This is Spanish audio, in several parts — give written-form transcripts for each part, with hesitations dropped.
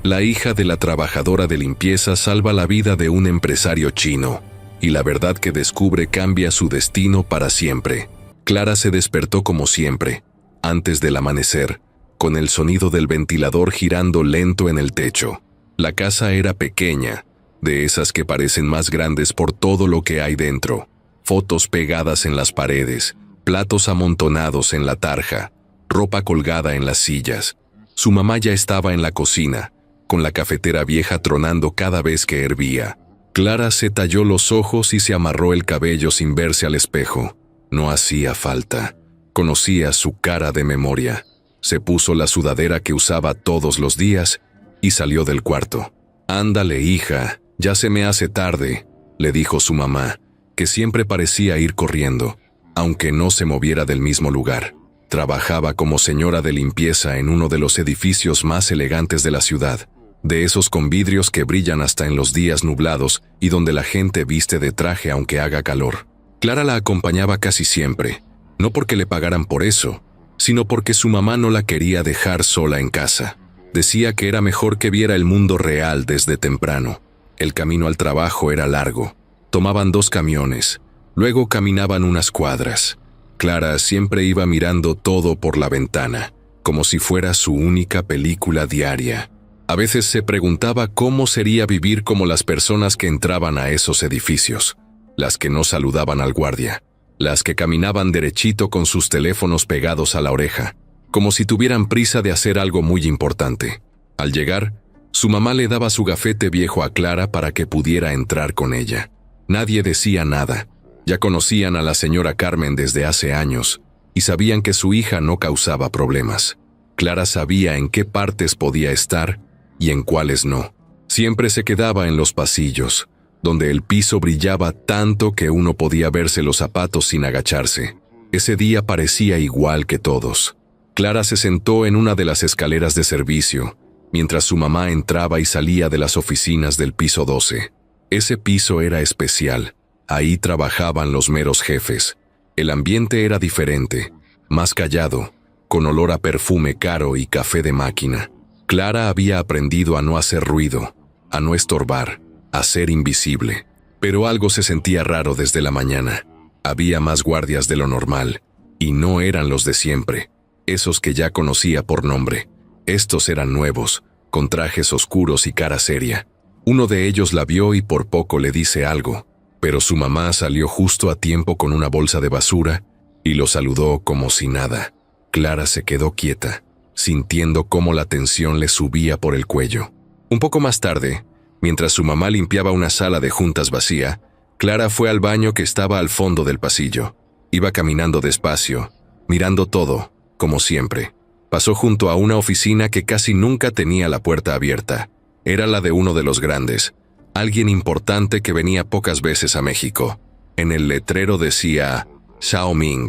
La hija de la trabajadora de limpieza salva la vida de un empresario chino, y la verdad que descubre cambia su destino para siempre. Clara se despertó como siempre, antes del amanecer, con el sonido del ventilador girando lento en el techo. La casa era pequeña, de esas que parecen más grandes por todo lo que hay dentro. Fotos pegadas en las paredes, platos amontonados en la tarja, ropa colgada en las sillas. Su mamá ya estaba en la cocina, con la cafetera vieja tronando cada vez que hervía. Clara se talló los ojos y se amarró el cabello sin verse al espejo. No hacía falta. Conocía su cara de memoria. Se puso la sudadera que usaba todos los días y salió del cuarto. «Ándale, hija, ya se me hace tarde», le dijo su mamá, que siempre parecía ir corriendo, aunque no se moviera del mismo lugar. Trabajaba como señora de limpieza en uno de los edificios más elegantes de la ciudad, de esos con vidrios que brillan hasta en los días nublados y donde la gente viste de traje aunque haga calor. Clara la acompañaba casi siempre, no porque le pagaran por eso, sino porque su mamá no la quería dejar sola en casa. Decía que era mejor que viera el mundo real desde temprano. El camino al trabajo era largo. Tomaban 2 camiones, luego caminaban unas cuadras. Clara siempre iba mirando todo por la ventana, como si fuera su única película diaria. A veces se preguntaba cómo sería vivir como las personas que entraban a esos edificios, las que no saludaban al guardia, las que caminaban derechito con sus teléfonos pegados a la oreja, como si tuvieran prisa de hacer algo muy importante. Al llegar, su mamá le daba su gafete viejo a Clara para que pudiera entrar con ella. Nadie decía nada. Ya conocían a la señora Carmen desde hace años y sabían que su hija no causaba problemas. Clara sabía en qué partes podía estar y en cuáles no. Siempre se quedaba en los pasillos, donde el piso brillaba tanto que uno podía verse los zapatos sin agacharse. Ese día parecía igual que todos. Clara se sentó en una de las escaleras de servicio, mientras su mamá entraba y salía de las oficinas del piso 12. Ese piso era especial. Ahí trabajaban los meros jefes. El ambiente era diferente, más callado, con olor a perfume caro y café de máquina. Clara había aprendido a no hacer ruido, a no estorbar, a ser invisible. Pero algo se sentía raro desde la mañana. Había más guardias de lo normal, y no eran los de siempre, esos que ya conocía por nombre. Estos eran nuevos, con trajes oscuros y cara seria. Uno de ellos la vio y por poco le dice algo, pero su mamá salió justo a tiempo con una bolsa de basura y lo saludó como si nada. Clara se quedó quieta, sintiendo cómo la tensión le subía por el cuello. Un poco más tarde, mientras su mamá limpiaba una sala de juntas vacía, Clara fue al baño que estaba al fondo del pasillo. Iba caminando despacio, mirando todo, como siempre. Pasó junto a una oficina que casi nunca tenía la puerta abierta. Era la de uno de los grandes, alguien importante que venía pocas veces a México. En el letrero decía Zhao Ming.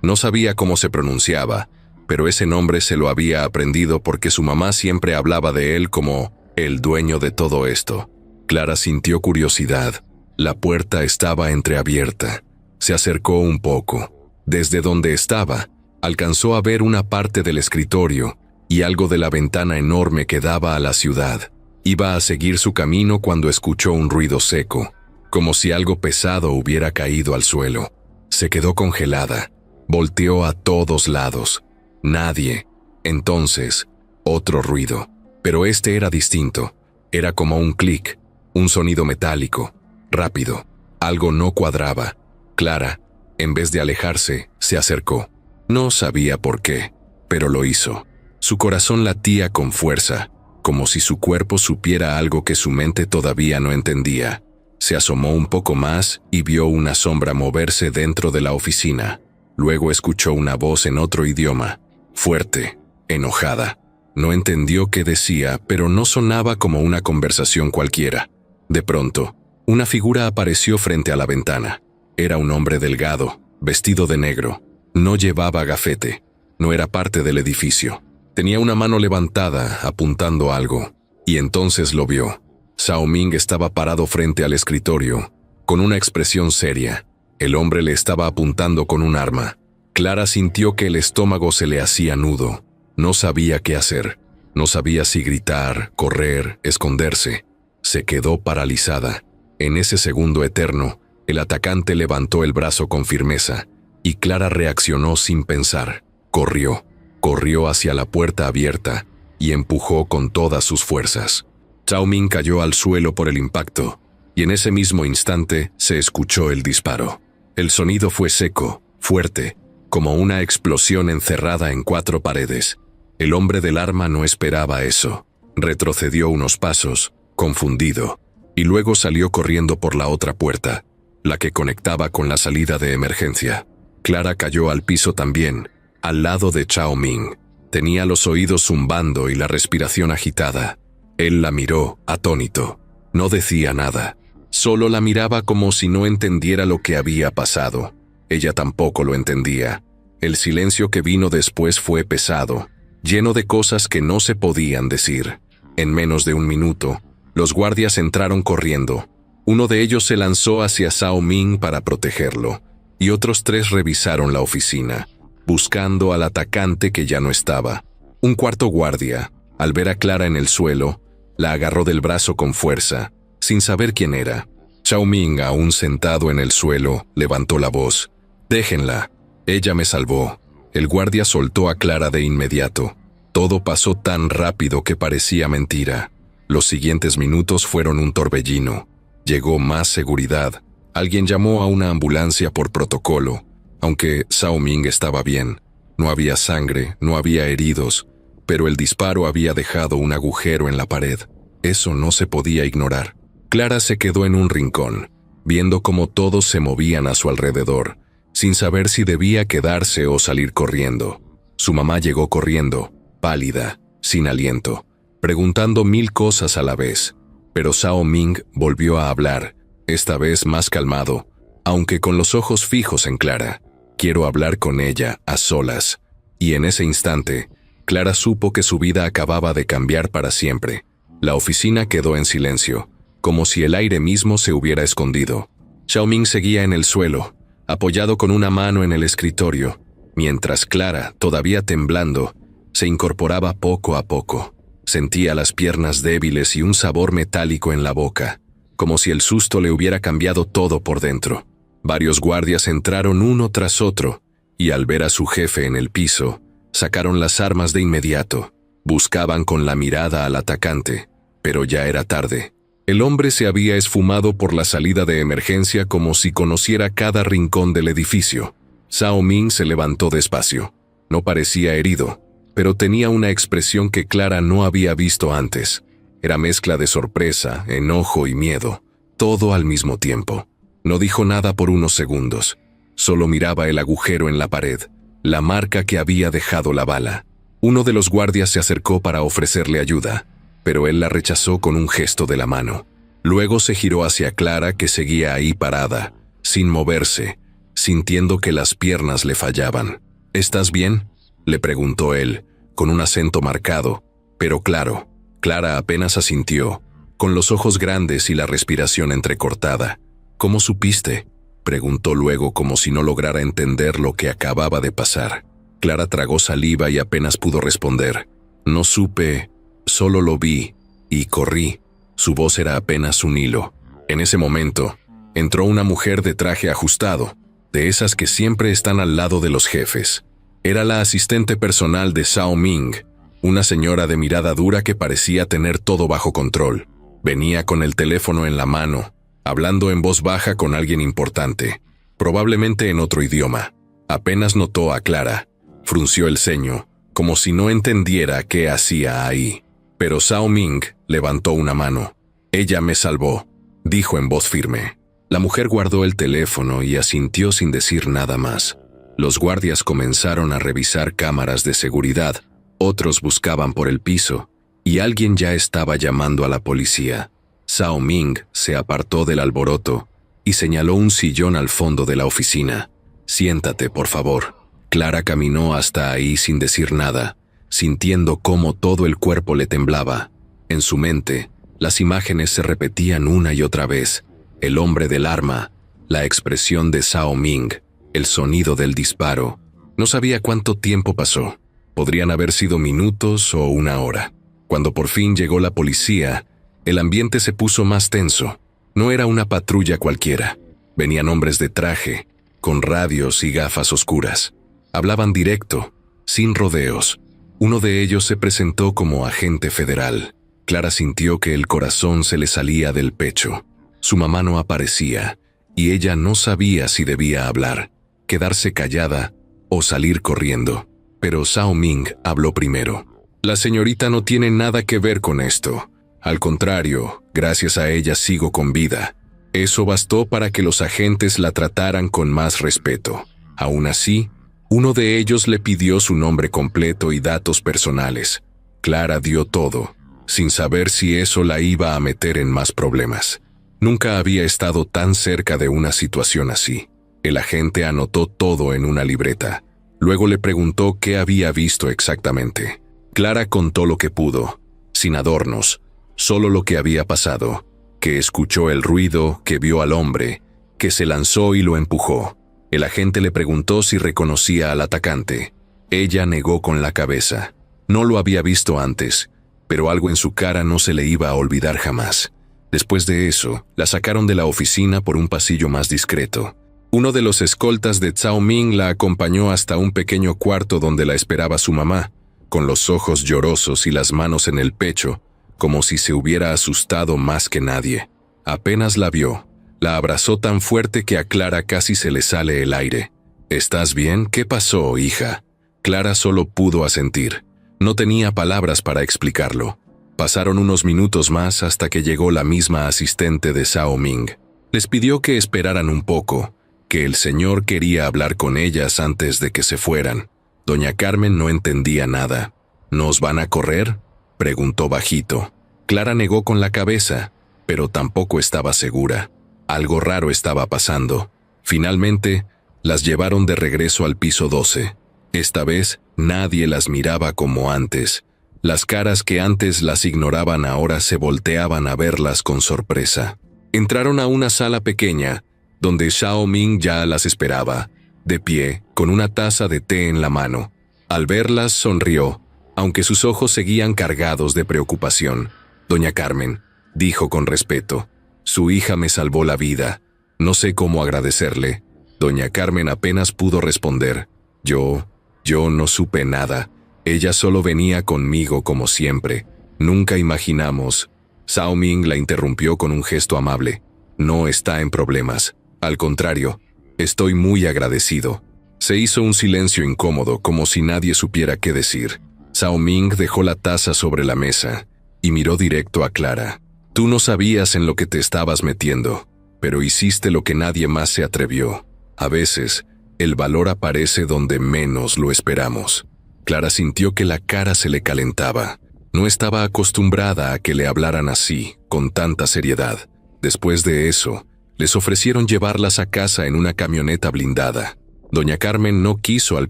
No sabía cómo se pronunciaba, pero ese nombre se lo había aprendido porque su mamá siempre hablaba de él como el dueño de todo esto. Clara sintió curiosidad. La puerta estaba entreabierta. Se acercó un poco. Desde donde estaba, alcanzó a ver una parte del escritorio y algo de la ventana enorme que daba a la ciudad. Iba a seguir su camino cuando escuchó un ruido seco, como si algo pesado hubiera caído al suelo. Se quedó congelada. Volteó a todos lados. Nadie. Entonces, otro ruido. Pero este era distinto. Era como un clic, un sonido metálico, rápido. Algo no cuadraba. Clara, en vez de alejarse, se acercó. No sabía por qué, pero lo hizo. Su corazón latía con fuerza, como si su cuerpo supiera algo que su mente todavía no entendía. Se asomó un poco más y vio una sombra moverse dentro de la oficina. Luego escuchó una voz en otro idioma, fuerte, enojada. No entendió qué decía, pero no sonaba como una conversación cualquiera. De pronto, una figura apareció frente a la ventana. Era un hombre delgado, vestido de negro. No llevaba gafete. No era parte del edificio. Tenía una mano levantada, apuntando algo. Y entonces lo vio. Zhao Ming estaba parado frente al escritorio, con una expresión seria. El hombre le estaba apuntando con un arma. Clara sintió que el estómago se le hacía nudo. No sabía qué hacer. No sabía si gritar, correr, esconderse. Se quedó paralizada. En ese segundo eterno, el atacante levantó el brazo con firmeza, y Clara reaccionó sin pensar. Corrió hacia la puerta abierta y empujó con todas sus fuerzas. Zhao Ming cayó al suelo por el impacto, y en ese mismo instante se escuchó el disparo. El sonido fue seco, fuerte, como una explosión encerrada en 4 paredes. El hombre del arma no esperaba eso. Retrocedió unos pasos, confundido, y luego salió corriendo por la otra puerta, la que conectaba con la salida de emergencia. Clara cayó al piso también, al lado de Zhao Ming. Tenía los oídos zumbando y la respiración agitada. Él la miró, atónito. No decía nada. Solo la miraba como si no entendiera lo que había pasado. Ella tampoco lo entendía. El silencio que vino después fue pesado, lleno de cosas que no se podían decir. En menos de un minuto, los guardias entraron corriendo. Uno de ellos se lanzó hacia Zhao Ming para protegerlo, y otros 3 revisaron la oficina, buscando al atacante que ya no estaba. Un cuarto guardia, al ver a Clara en el suelo, la agarró del brazo con fuerza, sin saber quién era. Zhao Ming, aún sentado en el suelo, levantó la voz. «Déjenla. Ella me salvó». El guardia soltó a Clara de inmediato. Todo pasó tan rápido que parecía mentira. Los siguientes minutos fueron un torbellino. Llegó más seguridad. Alguien llamó a una ambulancia por protocolo, aunque Zhao Ming estaba bien. No había sangre, no había heridos, pero el disparo había dejado un agujero en la pared. Eso no se podía ignorar. Clara se quedó en un rincón, viendo cómo todos se movían a su alrededor, sin saber si debía quedarse o salir corriendo. Su mamá llegó corriendo, pálida, sin aliento, preguntando 1000 cosas a la vez. Pero Zhao Ming volvió a hablar, esta vez más calmado, aunque con los ojos fijos en Clara. «Quiero hablar con ella, a solas». Y en ese instante, Clara supo que su vida acababa de cambiar para siempre. La oficina quedó en silencio, como si el aire mismo se hubiera escondido. Zhao Ming seguía en el suelo, apoyado con una mano en el escritorio, mientras Clara, todavía temblando, se incorporaba poco a poco. Sentía las piernas débiles y un sabor metálico en la boca, como si el susto le hubiera cambiado todo por dentro. Varios guardias entraron uno tras otro, y al ver a su jefe en el piso, sacaron las armas de inmediato. Buscaban con la mirada al atacante, pero ya era tarde. El hombre se había esfumado por la salida de emergencia como si conociera cada rincón del edificio. Zhao Ming se levantó despacio. No parecía herido, pero tenía una expresión que Clara no había visto antes. Era mezcla de sorpresa, enojo y miedo, todo al mismo tiempo. No dijo nada por unos segundos. Solo miraba el agujero en la pared, la marca que había dejado la bala. Uno de los guardias se acercó para ofrecerle ayuda, pero él la rechazó con un gesto de la mano. Luego se giró hacia Clara, que seguía ahí parada, sin moverse, sintiendo que las piernas le fallaban. «¿Estás bien?», le preguntó él, con un acento marcado, pero claro. Clara apenas asintió, con los ojos grandes y la respiración entrecortada. «¿Cómo supiste?», preguntó luego, como si no lograra entender lo que acababa de pasar. Clara tragó saliva y apenas pudo responder. «No supe, solo lo vi, y corrí». Su voz era apenas un hilo. En ese momento, entró una mujer de traje ajustado, de esas que siempre están al lado de los jefes. Era la asistente personal de Zhao Ming, una señora de mirada dura que parecía tener todo bajo control. Venía con el teléfono en la mano, hablando en voz baja con alguien importante, probablemente en otro idioma. Apenas notó a Clara, frunció el ceño, como si no entendiera qué hacía ahí. Pero Zhao Ming levantó una mano. «Ella me salvó», dijo en voz firme. La mujer guardó el teléfono y asintió sin decir nada más. Los guardias comenzaron a revisar cámaras de seguridad, otros buscaban por el piso, y alguien ya estaba llamando a la policía. Zhao Ming se apartó del alboroto y señaló un sillón al fondo de la oficina. «Siéntate, por favor». Clara caminó hasta ahí sin decir nada, sintiendo cómo todo el cuerpo le temblaba. En su mente, las imágenes se repetían una y otra vez. El hombre del arma, la expresión de Zhao Ming, el sonido del disparo. No sabía cuánto tiempo pasó. Podrían haber sido minutos o una hora. Cuando por fin llegó la policía, el ambiente se puso más tenso. No era una patrulla cualquiera. Venían hombres de traje, con radios y gafas oscuras. Hablaban directo, sin rodeos. Uno de ellos se presentó como agente federal. Clara sintió que el corazón se le salía del pecho. Su mamá no aparecía, y ella no sabía si debía hablar, quedarse callada o salir corriendo. Pero Zhao Ming habló primero. La señorita no tiene nada que ver con esto. Al contrario, gracias a ella sigo con vida. Eso bastó para que los agentes la trataran con más respeto. Aún así, uno de ellos le pidió su nombre completo y datos personales. Clara dio todo, sin saber si eso la iba a meter en más problemas. Nunca había estado tan cerca de una situación así. El agente anotó todo en una libreta. Luego le preguntó qué había visto exactamente. Clara contó lo que pudo, sin adornos, solo lo que había pasado, que escuchó el ruido, que vio al hombre, que se lanzó y lo empujó. El agente le preguntó si reconocía al atacante. Ella negó con la cabeza. No lo había visto antes, pero algo en su cara no se le iba a olvidar jamás. Después de eso, la sacaron de la oficina por un pasillo más discreto. Uno de los escoltas de Zhao Ming la acompañó hasta un pequeño cuarto donde la esperaba su mamá, con los ojos llorosos y las manos en el pecho, como si se hubiera asustado más que nadie. Apenas la vio, la abrazó tan fuerte que a Clara casi se le sale el aire. ¿Estás bien? ¿Qué pasó, hija? Clara solo pudo asentir. No tenía palabras para explicarlo. Pasaron unos minutos más hasta que llegó la misma asistente de Zhao Ming. Les pidió que esperaran un poco, que el señor quería hablar con ellas antes de que se fueran. Doña Carmen no entendía nada. ¿Nos van a correr?, preguntó bajito. Clara negó con la cabeza, pero tampoco estaba segura. Algo raro estaba pasando. Finalmente, las llevaron de regreso al piso 12. Esta vez, nadie las miraba como antes. Las caras que antes las ignoraban ahora se volteaban a verlas con sorpresa. Entraron a una sala pequeña, donde Zhao Ming ya las esperaba, de pie, con una taza de té en la mano. Al verlas, sonrió, aunque sus ojos seguían cargados de preocupación. Doña Carmen, dijo con respeto, su hija me salvó la vida. No sé cómo agradecerle. Doña Carmen apenas pudo responder. Yo no supe nada. Ella solo venía conmigo como siempre. Nunca imaginamos. Zhao Ming la interrumpió con un gesto amable. No está en problemas. Al contrario, estoy muy agradecido. Se hizo un silencio incómodo, como si nadie supiera qué decir. Zhao Ming dejó la taza sobre la mesa y miró directo a Clara. Tú no sabías en lo que te estabas metiendo, pero hiciste lo que nadie más se atrevió. A veces, el valor aparece donde menos lo esperamos. Clara sintió que la cara se le calentaba. No estaba acostumbrada a que le hablaran así, con tanta seriedad. Después de eso, les ofrecieron llevarlas a casa en una camioneta blindada. Doña Carmen no quiso al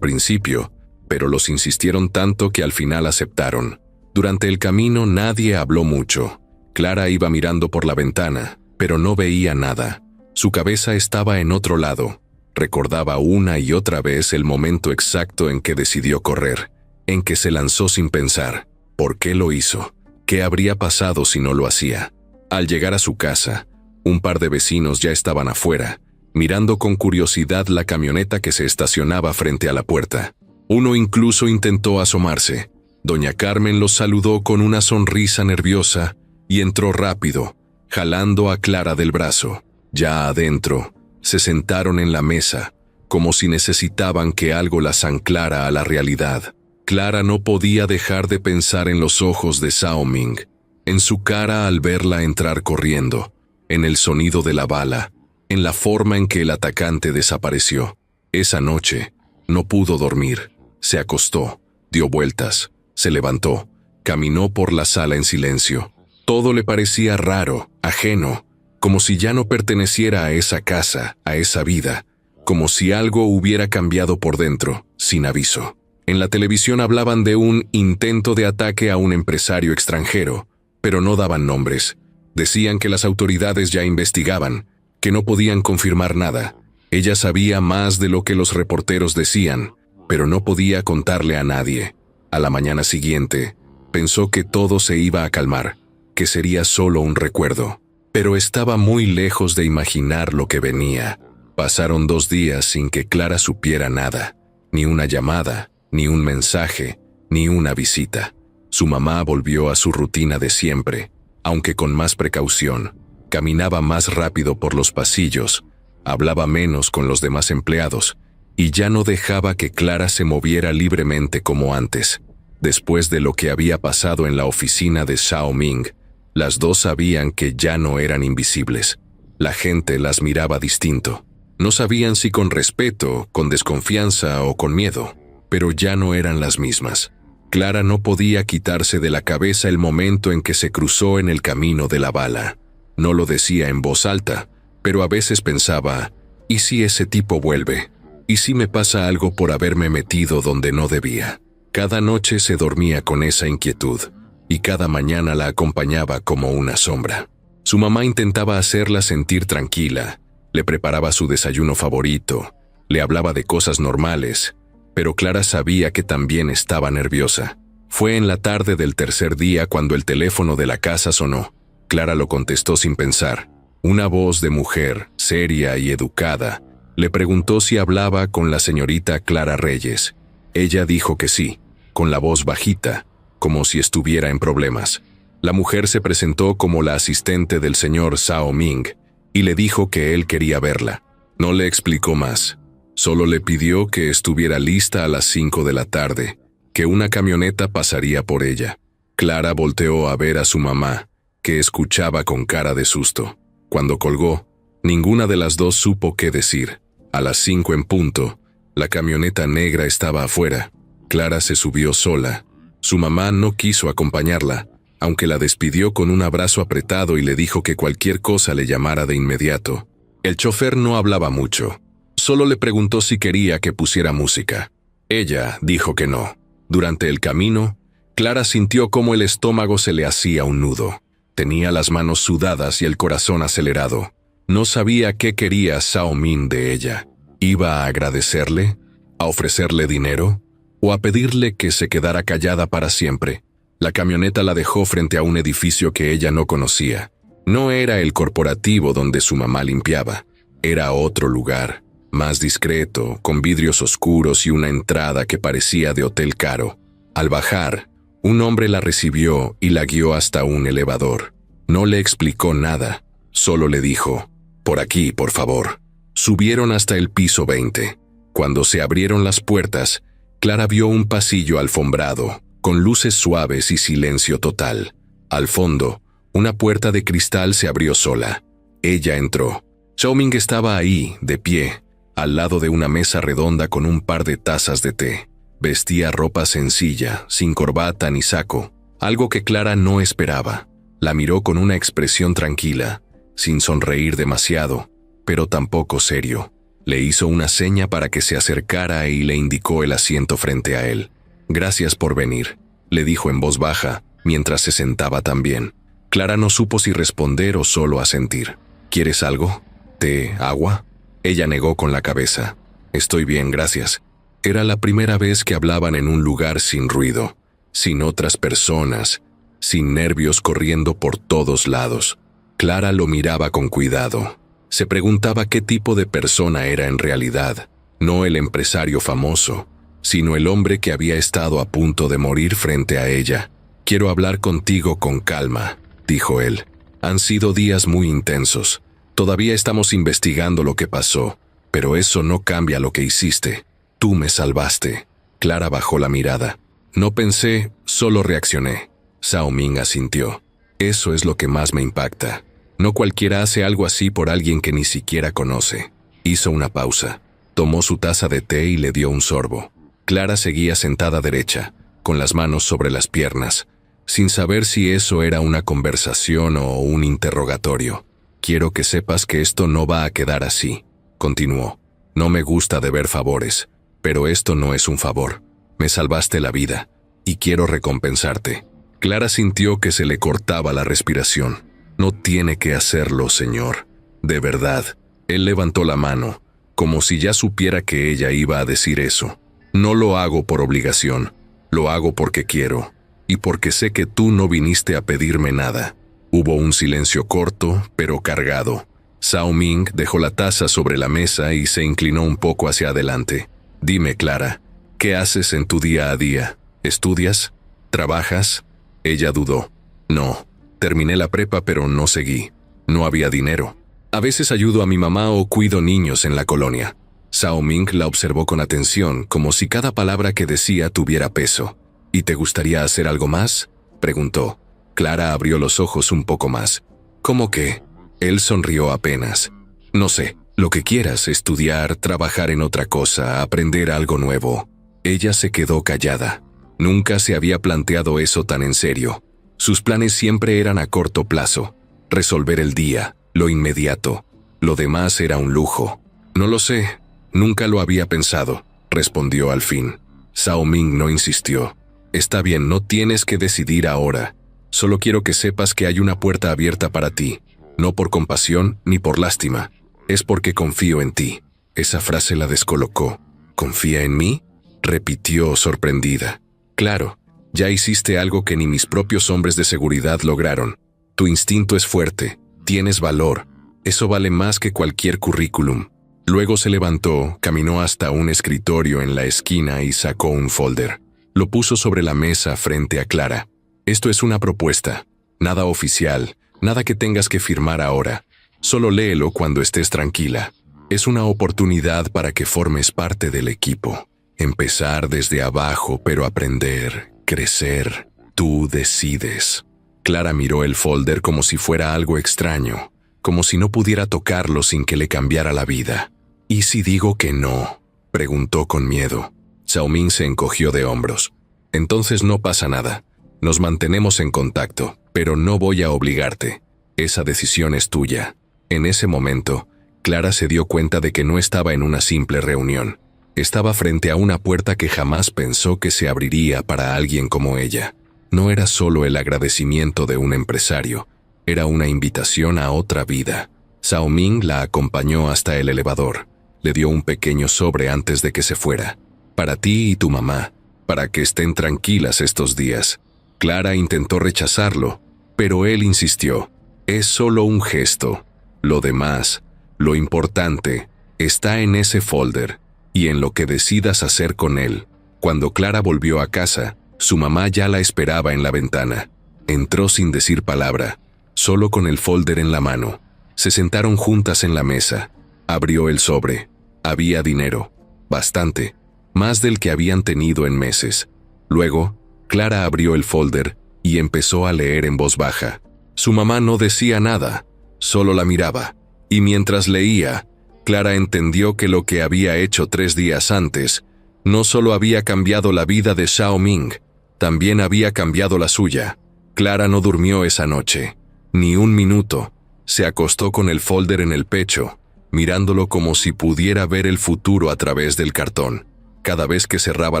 principio, pero los insistieron tanto que al final aceptaron. Durante el camino nadie habló mucho. Clara iba mirando por la ventana, pero no veía nada. Su cabeza estaba en otro lado. Recordaba una y otra vez el momento exacto en que decidió correr, en que se lanzó sin pensar. ¿Por qué lo hizo? ¿Qué habría pasado si no lo hacía? Al llegar a su casa, un par de vecinos ya estaban afuera, mirando con curiosidad la camioneta que se estacionaba frente a la puerta. Uno incluso intentó asomarse. Doña Carmen los saludó con una sonrisa nerviosa y entró rápido, jalando a Clara del brazo. Ya adentro, se sentaron en la mesa, como si necesitaban que algo las anclara a la realidad. Clara no podía dejar de pensar en los ojos de Zhao Ming, en su cara al verla entrar corriendo, en el sonido de la bala, en la forma en que el atacante desapareció. Esa noche, no pudo dormir. Se acostó, dio vueltas, se levantó, caminó por la sala en silencio. Todo le parecía raro, ajeno, como si ya no perteneciera a esa casa, a esa vida, como si algo hubiera cambiado por dentro, sin aviso. En la televisión hablaban de un intento de ataque a un empresario extranjero, pero no daban nombres. Decían que las autoridades ya investigaban, que no podían confirmar nada. Ella sabía más de lo que los reporteros decían, pero no podía contarle a nadie. A la mañana siguiente, Pensó que todo se iba a calmar, que sería solo un recuerdo. Pero estaba muy lejos de imaginar lo que venía. Pasaron 2 días sin que Clara supiera nada. Ni una llamada, ni un mensaje, ni una visita. Su mamá volvió a su rutina de siempre, aunque con más precaución. Caminaba más rápido por los pasillos, hablaba menos con los demás empleados, y ya no dejaba que Clara se moviera libremente como antes. Después de lo que había pasado en la oficina de Zhao Ming, las dos sabían que ya no eran invisibles. La gente las miraba distinto. No sabían si con respeto, con desconfianza o con miedo, pero ya no eran las mismas. Clara no podía quitarse de la cabeza el momento en que se cruzó en el camino de la bala. No lo decía en voz alta, pero a veces pensaba, ¿y si ese tipo vuelve? ¿Y si me pasa algo por haberme metido donde no debía? Cada noche se dormía con esa inquietud, y cada mañana la acompañaba como una sombra. Su mamá intentaba hacerla sentir tranquila, le preparaba su desayuno favorito, le hablaba de cosas normales, pero Clara sabía que también estaba nerviosa. Fue en la tarde del tercer día cuando el teléfono de la casa sonó. Clara lo contestó sin pensar. Una voz de mujer, seria y educada, le preguntó si hablaba con la señorita Clara Reyes. Ella dijo que sí, con la voz bajita, como si estuviera en problemas. La mujer se presentó como la asistente del señor Zhao Ming y le dijo que él quería verla. No le explicó más, solo le pidió que estuviera lista a las 5 de la tarde, que una camioneta pasaría por ella. Clara volteó a ver a su mamá, que escuchaba con cara de susto. Cuando colgó, ninguna de las dos supo qué decir. A las 5 en punto, la camioneta negra estaba afuera. Clara se subió sola. Su mamá no quiso acompañarla, aunque la despidió con un abrazo apretado y le dijo que cualquier cosa le llamara de inmediato. El chofer no hablaba mucho. Solo le preguntó si quería que pusiera música. Ella dijo que no. Durante el camino, Clara sintió cómo el estómago se le hacía un nudo. Tenía las manos sudadas y el corazón acelerado. No sabía qué quería Zhao Ming de ella. ¿Iba a agradecerle? ¿A ofrecerle dinero? ¿O a pedirle que se quedara callada para siempre? La camioneta la dejó frente a un edificio que ella no conocía. No era el corporativo donde su mamá limpiaba. Era otro lugar, más discreto, con vidrios oscuros y una entrada que parecía de hotel caro. Al bajar, un hombre la recibió y la guió hasta un elevador. No le explicó nada, solo le dijo, «Por aquí, por favor». Subieron hasta el piso 20. Cuando se abrieron las puertas, Clara vio un pasillo alfombrado, con luces suaves y silencio total. Al fondo, una puerta de cristal se abrió sola. Ella entró. Zhao Ming estaba ahí, de pie, al lado de una mesa redonda con un par de tazas de té. Vestía ropa sencilla, sin corbata ni saco, algo que Clara no esperaba. La miró con una expresión tranquila, sin sonreír demasiado, pero tampoco serio. Le hizo una seña para que se acercara y le indicó el asiento frente a él. «Gracias por venir», le dijo en voz baja, mientras se sentaba también. Clara no supo si responder o solo asentir. «¿Quieres algo? ¿Té? ¿Agua?» Ella negó con la cabeza. «Estoy bien, gracias». Era la primera vez que hablaban en un lugar sin ruido, sin otras personas, sin nervios corriendo por todos lados. Clara lo miraba con cuidado. Se preguntaba qué tipo de persona era en realidad, no el empresario famoso, sino el hombre que había estado a punto de morir frente a ella. «Quiero hablar contigo con calma», dijo él. «Han sido días muy intensos. Todavía estamos investigando lo que pasó, pero eso no cambia lo que hiciste. Tú me salvaste». Clara bajó la mirada. «No pensé, solo reaccioné». Zhao Ming asintió. «Eso es lo que más me impacta. No cualquiera hace algo así por alguien que ni siquiera conoce». Hizo una pausa. Tomó su taza de té y le dio un sorbo. Clara seguía sentada derecha, con las manos sobre las piernas, sin saber si eso era una conversación o un interrogatorio. «Quiero que sepas que esto no va a quedar así», continuó. «No me gusta deber favores, pero esto no es un favor. Me salvaste la vida, y quiero recompensarte». Clara sintió que se le cortaba la respiración. «No tiene que hacerlo, señor. De verdad». Él levantó la mano, como si ya supiera que ella iba a decir eso. «No lo hago por obligación. Lo hago porque quiero. y porque sé que tú no viniste a pedirme nada. Hubo un silencio corto, pero cargado. Zhao Ming dejó la taza sobre la mesa y se inclinó un poco hacia adelante. Dime, Clara, ¿qué haces en tu día a día? ¿Estudias? ¿Trabajas? Ella dudó. No, terminé la prepa pero no seguí. No había dinero. A veces ayudo a mi mamá o cuido niños en la colonia. Zhao Ming la observó con atención, como si cada palabra que decía tuviera peso. ¿Y te gustaría hacer algo más?, preguntó. Clara abrió los ojos un poco más. ¿Cómo qué? Él sonrió apenas. No sé, lo que quieras, estudiar, trabajar en otra cosa, aprender algo nuevo. Ella se quedó callada. Nunca se había planteado eso tan en serio. Sus planes siempre eran a corto plazo. Resolver el día, lo inmediato. Lo demás era un lujo. No lo sé, nunca lo había pensado, respondió al fin. Zhao Ming no insistió. Está bien, no tienes que decidir ahora. Solo quiero que sepas que hay una puerta abierta para ti. No por compasión ni por lástima. Es porque confío en ti. Esa frase la descolocó. ¿Confía en mí?, repitió sorprendida. Claro, ya hiciste algo que ni mis propios hombres de seguridad lograron. Tu instinto es fuerte, tienes valor. Eso vale más que cualquier currículum. Luego se levantó, caminó hasta un escritorio en la esquina y sacó un folder. Lo puso sobre la mesa frente a Clara. Esto es una propuesta. Nada oficial, nada que tengas que firmar ahora. Solo léelo cuando estés tranquila. Es una oportunidad para que formes parte del equipo. Empezar desde abajo, pero aprender, crecer. Tú decides. Clara miró el folder como si fuera algo extraño, como si no pudiera tocarlo sin que le cambiara la vida. ¿Y si digo que no?, preguntó con miedo. Zhao Ming se encogió de hombros. Entonces no pasa nada. Nos mantenemos en contacto, pero no voy a obligarte. Esa decisión es tuya. En ese momento, Clara se dio cuenta de que no estaba en una simple reunión. Estaba frente a una puerta que jamás pensó que se abriría para alguien como ella. No era solo el agradecimiento de un empresario, era una invitación a otra vida. Zhao Ming la acompañó hasta el elevador. Le dio un pequeño sobre antes de que se fuera. Para ti y tu mamá, para que estén tranquilas estos días. Clara intentó rechazarlo, pero él insistió. Es solo un gesto. Lo demás, lo importante, está en ese folder y en lo que decidas hacer con él. Cuando Clara volvió a casa, su mamá ya la esperaba en la ventana. Entró sin decir palabra, solo con el folder en la mano. Se sentaron juntas en la mesa. Abrió el sobre. Había dinero. Bastante. Más del que habían tenido en meses. Luego, Clara abrió el folder y empezó a leer en voz baja. Su mamá no decía nada, solo la miraba. Y mientras leía, Clara entendió que lo que había hecho 3 días antes no solo había cambiado la vida de Zhao Ming, también había cambiado la suya. Clara no durmió esa noche, ni un minuto. Se acostó con el folder en el pecho, mirándolo como si pudiera ver el futuro a través del cartón. Cada vez que cerraba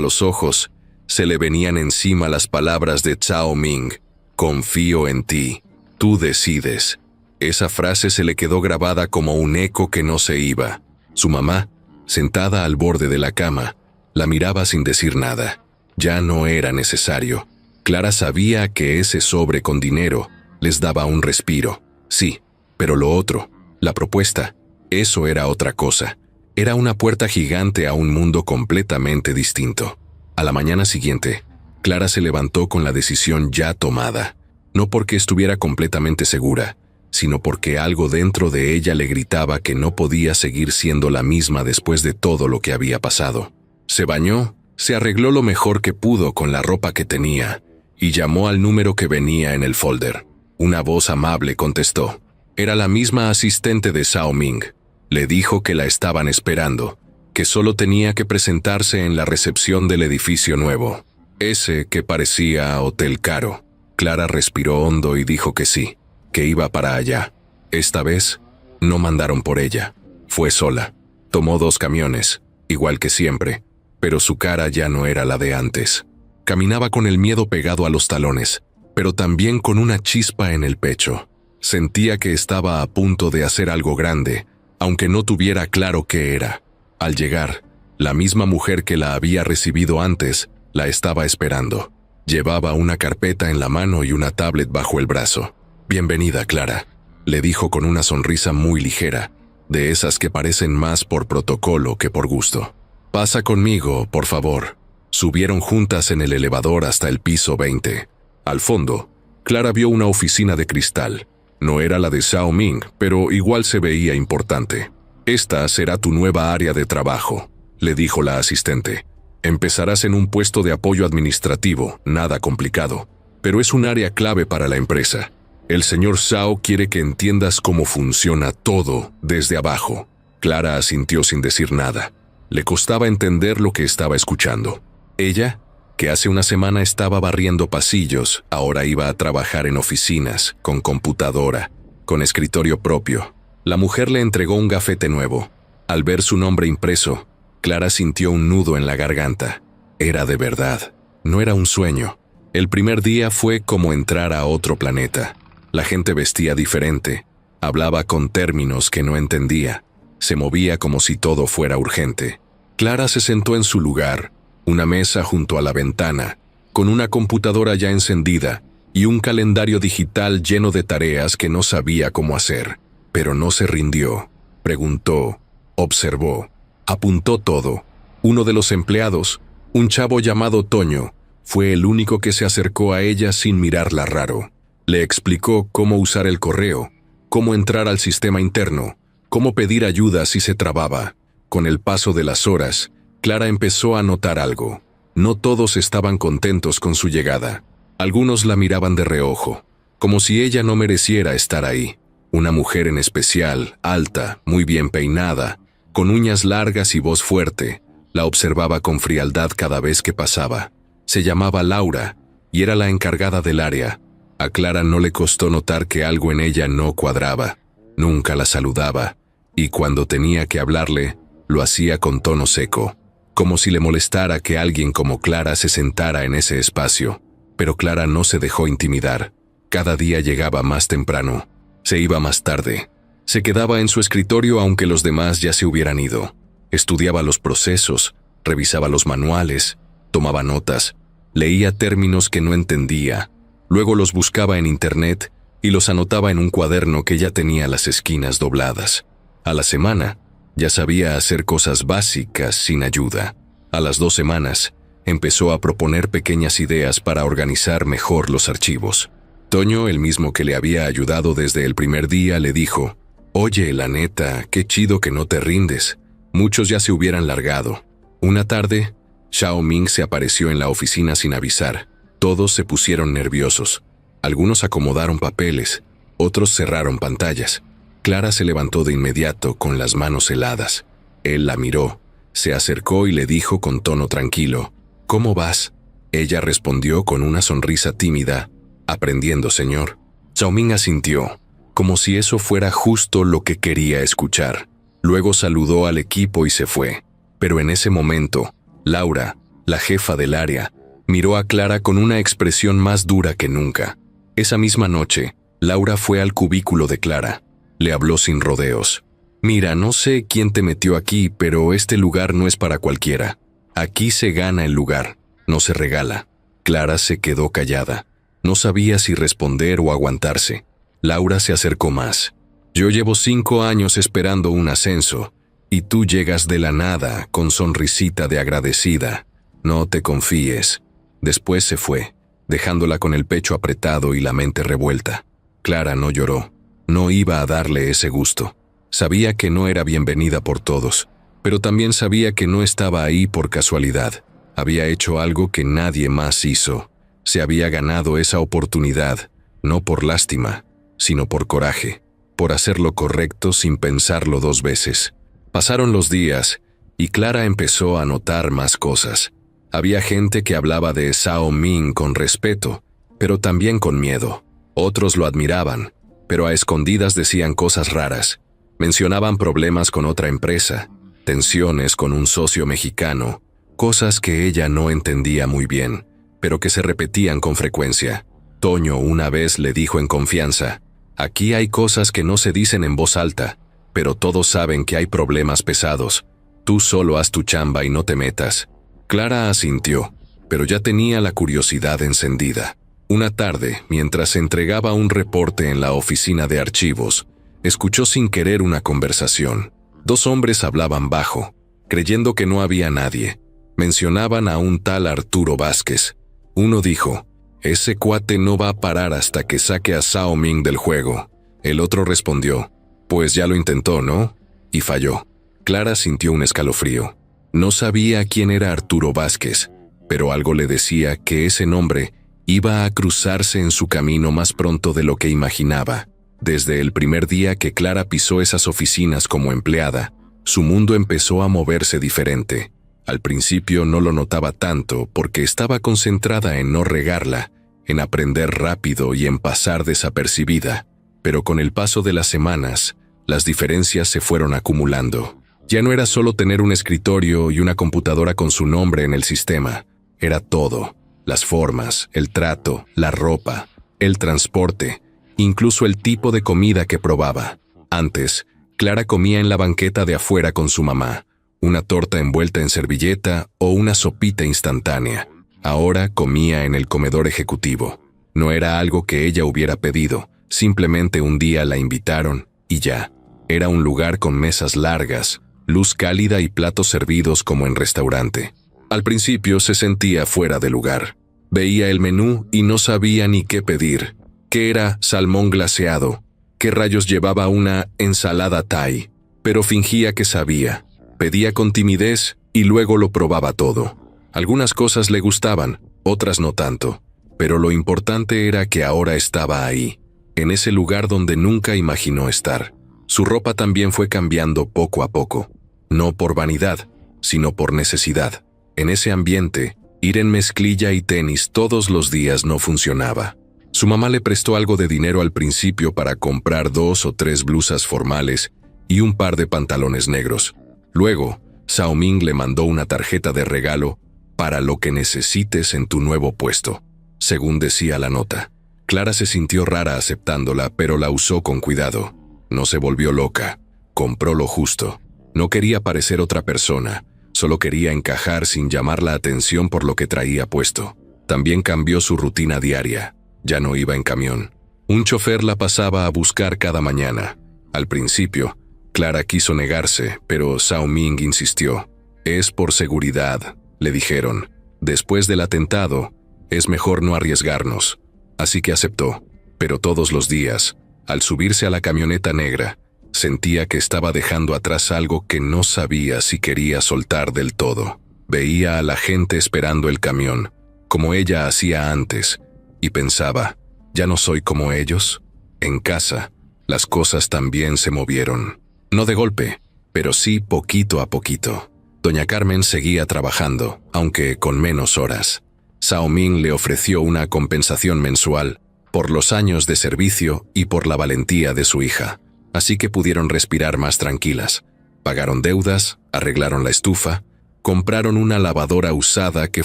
los ojos, se le venían encima las palabras de Zhao Ming. Confío en ti, tú decides. Esa frase se le quedó grabada como un eco que no se iba. Su mamá, sentada al borde de la cama, la miraba sin decir nada. Ya no era necesario. Clara sabía que ese sobre con dinero les daba un respiro. Sí, pero lo otro, la propuesta, eso era otra cosa. Era una puerta gigante a un mundo completamente distinto. A la mañana siguiente, Clara se levantó con la decisión ya tomada. No porque estuviera completamente segura, sino porque algo dentro de ella le gritaba que no podía seguir siendo la misma después de todo lo que había pasado. Se bañó, se arregló lo mejor que pudo con la ropa que tenía y llamó al número que venía en el folder. Una voz amable contestó. Era la misma asistente de Zhao Ming. Le dijo que la estaban esperando, que solo tenía que presentarse en la recepción del edificio nuevo. Ese que parecía hotel caro. Clara respiró hondo y dijo que sí, que iba para allá. Esta vez, no mandaron por ella. Fue sola. Tomó 2 camiones, igual que siempre, pero su cara ya no era la de antes. Caminaba con el miedo pegado a los talones, pero también con una chispa en el pecho. Sentía que estaba a punto de hacer algo grande, aunque no tuviera claro qué era. Al llegar, la misma mujer que la había recibido antes, la estaba esperando. Llevaba una carpeta en la mano y una tablet bajo el brazo. «Bienvenida, Clara», le dijo con una sonrisa muy ligera, de esas que parecen más por protocolo que por gusto. «Pasa conmigo, por favor». Subieron juntas en el elevador hasta el piso 20. Al fondo, Clara vio una oficina de cristal. No era la de Xiao Ming, pero igual se veía importante. «Esta será tu nueva área de trabajo», le dijo la asistente. «Empezarás en un puesto de apoyo administrativo, nada complicado, pero es un área clave para la empresa. El señor Xiao quiere que entiendas cómo funciona todo desde abajo». Clara asintió sin decir nada. Le costaba entender lo que estaba escuchando. Ella, que hace una semana estaba barriendo pasillos, ahora iba a trabajar en oficinas, con computadora, con escritorio propio. La mujer le entregó un gafete nuevo. Al ver su nombre impreso, Clara sintió un nudo en la garganta. Era de verdad, no era un sueño. El primer día fue como entrar a otro planeta. La gente vestía diferente, hablaba con términos que no entendía, se movía como si todo fuera urgente. Clara se sentó en su lugar, una mesa junto a la ventana, con una computadora ya encendida y un calendario digital lleno de tareas que no sabía cómo hacer. Pero no se rindió. Preguntó, observó, apuntó todo. Uno de los empleados, un chavo llamado Toño, fue el único que se acercó a ella sin mirarla raro. Le explicó cómo usar el correo, cómo entrar al sistema interno, cómo pedir ayuda si se trababa. Con el paso de las horas, Clara empezó a notar algo. No todos estaban contentos con su llegada. Algunos la miraban de reojo, como si ella no mereciera estar ahí. Una mujer en especial, alta, muy bien peinada, con uñas largas y voz fuerte, la observaba con frialdad cada vez que pasaba. Se llamaba Laura y era la encargada del área. A Clara no le costó notar que algo en ella no cuadraba. Nunca la saludaba, y cuando tenía que hablarle, lo hacía con tono seco, como si le molestara que alguien como Clara se sentara en ese espacio. Pero Clara no se dejó intimidar. Cada día llegaba más temprano, se iba más tarde, se quedaba en su escritorio aunque los demás ya se hubieran ido. Estudiaba los procesos, revisaba los manuales, tomaba notas, leía términos que no entendía, luego los buscaba en internet y los anotaba en un cuaderno que ya tenía las esquinas dobladas. A la semana, ya sabía hacer cosas básicas sin ayuda. A las 2 semanas, empezó a proponer pequeñas ideas para organizar mejor los archivos. Toño, el mismo que le había ayudado desde el primer día, le dijo: «Oye, la neta, qué chido que no te rindes. Muchos ya se hubieran largado». Una tarde, Xiao Ming se apareció en la oficina sin avisar. Todos se pusieron nerviosos. Algunos acomodaron papeles, otros cerraron pantallas. Clara se levantó de inmediato con las manos heladas. Él la miró, se acercó y le dijo con tono tranquilo: «¿Cómo vas?». Ella respondió con una sonrisa tímida: «Aprendiendo, señor». Xiao Ming asintió, como si eso fuera justo lo que quería escuchar. Luego saludó al equipo y se fue. Pero en ese momento, Laura, la jefa del área, miró a Clara con una expresión más dura que nunca. Esa misma noche, Laura fue al cubículo de Clara. Le habló sin rodeos. «Mira, no sé quién te metió aquí, pero este lugar no es para cualquiera. Aquí se gana el lugar, no se regala». Clara se quedó callada. No sabía si responder o aguantarse. Laura se acercó más. «Yo llevo 5 años esperando un ascenso, y tú llegas de la nada con sonrisita de agradecida. No te confíes». Después se fue, dejándola con el pecho apretado y la mente revuelta. Clara no lloró. No iba a darle ese gusto. Sabía que no era bienvenida por todos, pero también sabía que no estaba ahí por casualidad. Había hecho algo que nadie más hizo. Se había ganado esa oportunidad, no por lástima, sino por coraje, por hacer lo correcto sin pensarlo 2 veces. Pasaron los días, y Clara empezó a notar más cosas. Había gente que hablaba de Xiao Ming con respeto, pero también con miedo. Otros lo admiraban, pero a escondidas decían cosas raras. Mencionaban problemas con otra empresa, tensiones con un socio mexicano, cosas que ella no entendía muy bien, pero que se repetían con frecuencia. Toño una vez le dijo en confianza: «Aquí hay cosas que no se dicen en voz alta, pero todos saben que hay problemas pesados. Tú solo haz tu chamba y no te metas». Clara asintió, pero ya tenía la curiosidad encendida. Una tarde, mientras entregaba un reporte en la oficina de archivos, escuchó sin querer una conversación. Dos hombres hablaban bajo, creyendo que no había nadie. Mencionaban a un tal Arturo Vázquez. Uno dijo: «Ese cuate no va a parar hasta que saque a Zhao Ming del juego». El otro respondió: «Pues ya lo intentó, ¿no?» Y falló. Clara sintió un escalofrío. No sabía quién era Arturo Vázquez, pero algo le decía que ese nombre iba a cruzarse en su camino más pronto de lo que imaginaba. Desde el primer día que Clara pisó esas oficinas como empleada, su mundo empezó a moverse diferente. Al principio no lo notaba tanto porque estaba concentrada en no regarla, en aprender rápido y en pasar desapercibida. Pero con el paso de las semanas, las diferencias se fueron acumulando. Ya no era solo tener un escritorio y una computadora con su nombre en el sistema. Era todo: las formas, el trato, la ropa, el transporte, incluso el tipo de comida que probaba. Antes, Clara comía en la banqueta de afuera con su mamá, una torta envuelta en servilleta o una sopita instantánea. Ahora comía en el comedor ejecutivo. No era algo que ella hubiera pedido, simplemente un día la invitaron y ya. Era un lugar con mesas largas, luz cálida y platos servidos como en restaurante. Al principio se sentía fuera de lugar. Veía el menú y no sabía ni qué pedir. ¿Qué era salmón glaseado? ¿Qué rayos llevaba una ensalada Thai? Pero fingía que sabía. Pedía con timidez y luego lo probaba todo. Algunas cosas le gustaban, otras no tanto. Pero lo importante era que ahora estaba ahí, en ese lugar donde nunca imaginó estar. Su ropa también fue cambiando poco a poco. No por vanidad, sino por necesidad. En ese ambiente, ir en mezclilla y tenis todos los días no funcionaba. Su mamá le prestó algo de dinero al principio para comprar 2 o 3 blusas formales y un par de pantalones negros. Luego, Zhao Ming le mandó una tarjeta de regalo para lo que necesites en tu nuevo puesto, según decía la nota. Clara se sintió rara aceptándola, pero la usó con cuidado. No se volvió loca. Compró lo justo. No quería parecer otra persona. Solo quería encajar sin llamar la atención por lo que traía puesto. También cambió su rutina diaria. Ya no iba en camión. Un chofer la pasaba a buscar cada mañana. Al principio, Clara quiso negarse, pero Zhao Ming insistió. «Es por seguridad», le dijeron. «Después del atentado, es mejor no arriesgarnos». Así que aceptó. Pero todos los días, al subirse a la camioneta negra, sentía que estaba dejando atrás algo que no sabía si quería soltar del todo. Veía a la gente esperando el camión, como ella hacía antes, y pensaba: ¿ya no soy como ellos? En casa, las cosas también se movieron. No de golpe, pero sí poquito a poquito. Doña Carmen seguía trabajando, aunque con menos horas. Zhao Ming le ofreció una compensación mensual por los años de servicio y por la valentía de su hija. Así que pudieron respirar más tranquilas. Pagaron deudas, arreglaron la estufa, compraron una lavadora usada que